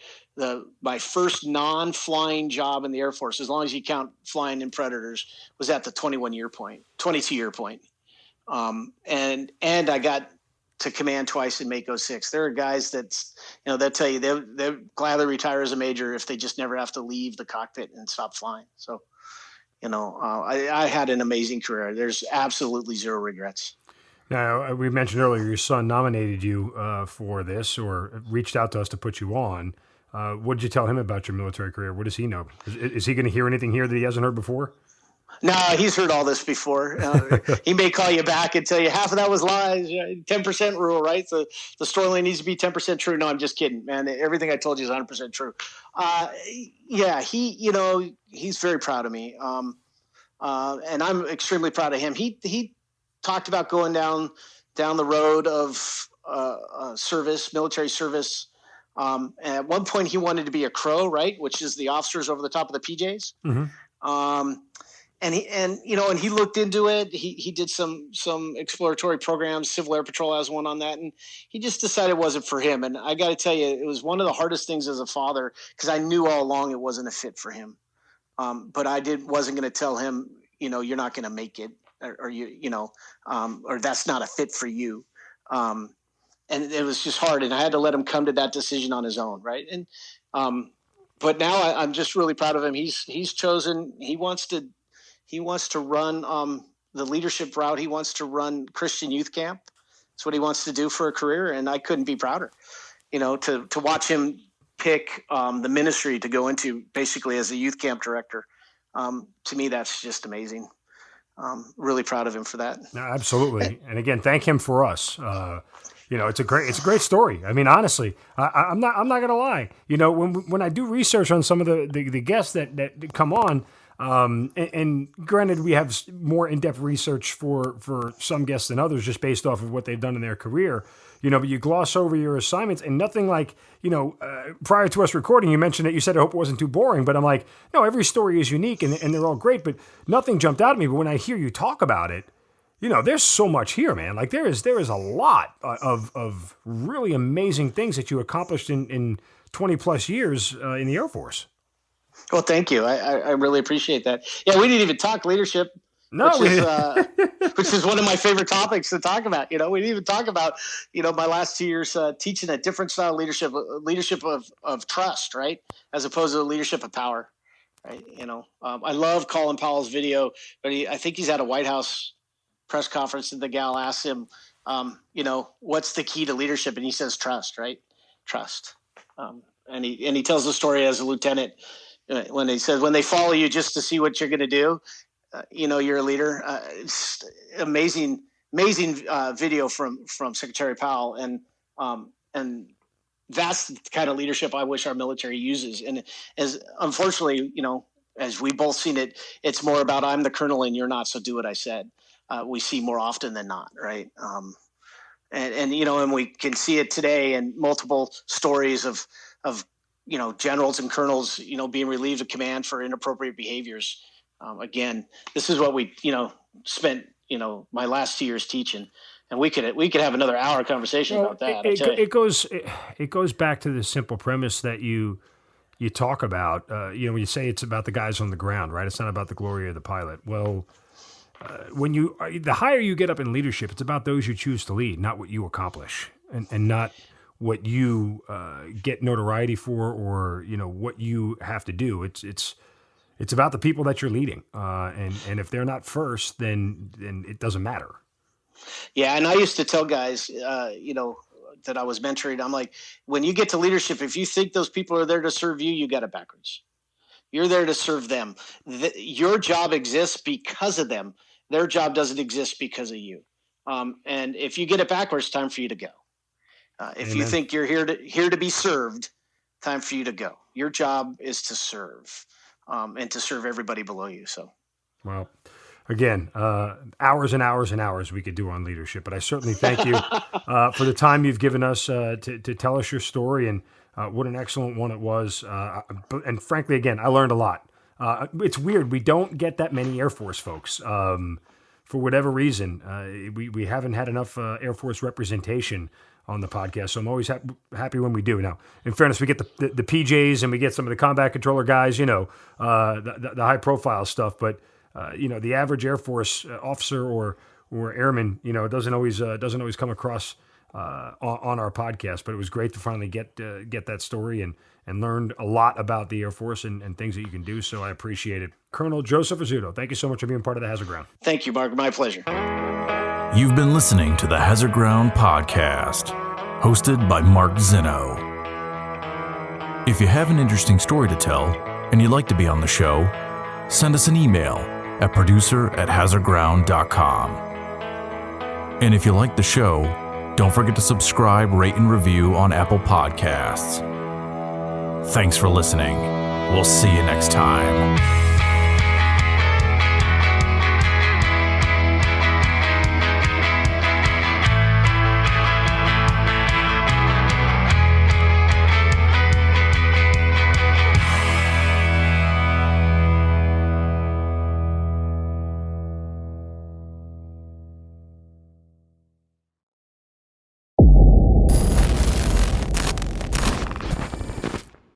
My first non-flying job in the Air Force, as long as you count flying in Predators, was at the 22-year point. And I got to command twice in Mako 6. There are guys they'll tell you they'll gladly retire as a major if they just never have to leave the cockpit and stop flying. So, I had an amazing career. There's absolutely zero regrets. Now, we mentioned earlier your son nominated you for this, or reached out to us to put you on. What did you tell him about your military career? What does he know? Is he going to hear anything here that he hasn't heard before? No, he's heard all this before. He may call you back and tell you half of that was lies. 10% rule, right? So the storyline needs to be 10% true. No, I'm just kidding, man. Everything I told you is 100% true. Yeah, he's very proud of me. And I'm extremely proud of him. He talked about going down the road of service, military service. And at one point he wanted to be a crow, right? Which is the officers over the top of the PJs. Mm-hmm. And he looked into it. He did some exploratory programs. Civil Air Patrol has one on that, and he just decided it wasn't for him. And I got to tell you, it was one of the hardest things as a father, because I knew all along it wasn't a fit for him. But wasn't going to tell him, you're not going to make it, or that's not a fit for you. And it was just hard, and I had to let him come to that decision on his own, right? And but now I'm just really proud of him. He's chosen. He wants to run the leadership route. He wants to run Christian youth camp. That's what he wants to do for a career, and I couldn't be prouder. To watch him pick the ministry to go into basically as a youth camp director. To me, that's just amazing. Really proud of him for that. No, absolutely. And again, thank him for us. It's a great story. I mean, honestly, I'm not going to lie. When I do research on some of the guests that come on, and granted, we have more in-depth research for some guests than others, just based off of what they've done in their career. But you gloss over your assignments, and nothing like, prior to us recording, you mentioned that you said, I hope it wasn't too boring, but I'm like, no, every story is unique and they're all great, but nothing jumped out at me. But when I hear you talk about it, there's so much here, man. Like there is a lot of really amazing things that you accomplished in 20 plus years in the Air Force. Well, thank you. I really appreciate that. Yeah, we didn't even talk leadership. No, which is one of my favorite topics to talk about. We didn't even talk about, my last 2 years teaching a different style of leadership of trust, right? As opposed to leadership of power. right? I love Colin Powell's video, but I think he's at a White House press conference and the gal asks him, what's the key to leadership? And he says, trust, right? Trust. And he tells the story as a lieutenant when he says, when they follow you just to see what you're going to do, you're a leader. It's amazing video from Secretary Powell. And that's the kind of leadership I wish our military uses. And as unfortunately, as we both seen it, it's more about I'm the colonel and you're not, so do what I said. We see more often than not, right? And we can see it today in multiple stories of generals and colonels, being relieved of command for inappropriate behaviors. Again, this is what we, spent, my last 2 years teaching, and we could have another hour conversation about that. It goes back to the simple premise that you talk about, when you say it's about the guys on the ground, right? It's not about the glory of the pilot. Well, the higher you get up in leadership, it's about those you choose to lead, not what you accomplish, and not what you get notoriety for, or what you have to do. It's about the people that you're leading, and if they're not first, then it doesn't matter. Yeah, and I used to tell guys, that I was mentoring, I'm like, when you get to leadership, if you think those people are there to serve you, you got it backwards. You're there to serve them. Your job exists because of them. Their job doesn't exist because of you. And if you get it backwards, time for you to go. If Amen. You think you're here to be served, time for you to go. Your job is to serve, and to serve everybody below you. So, well, again, hours and hours and hours we could do on leadership, but I certainly thank you for the time you've given us to tell us your story, and what an excellent one it was. And frankly, again, I learned a lot. It's weird. We don't get that many Air Force folks. For whatever reason, we haven't had enough Air Force representation on the podcast, so I'm always happy when we do. Now, in fairness, we get the PJs and we get some of the combat controller guys, the high-profile stuff, but the average Air Force officer or airman, doesn't always come across on our podcast. But it was great to finally get that story and learned a lot about the Air Force and things that you can do. So I appreciate it. Colonel Joseph Rizzuto, thank you so much for being part of the Hazard Ground. Thank you, Mark. My pleasure. You've been listening to the Hazard Ground podcast, hosted by Mark Zinno. If you have an interesting story to tell and you'd like to be on the show, send us an email at producer@hazardground.com. And if you like the show, don't forget to subscribe, rate, and review on Apple Podcasts. Thanks for listening. We'll see you next time.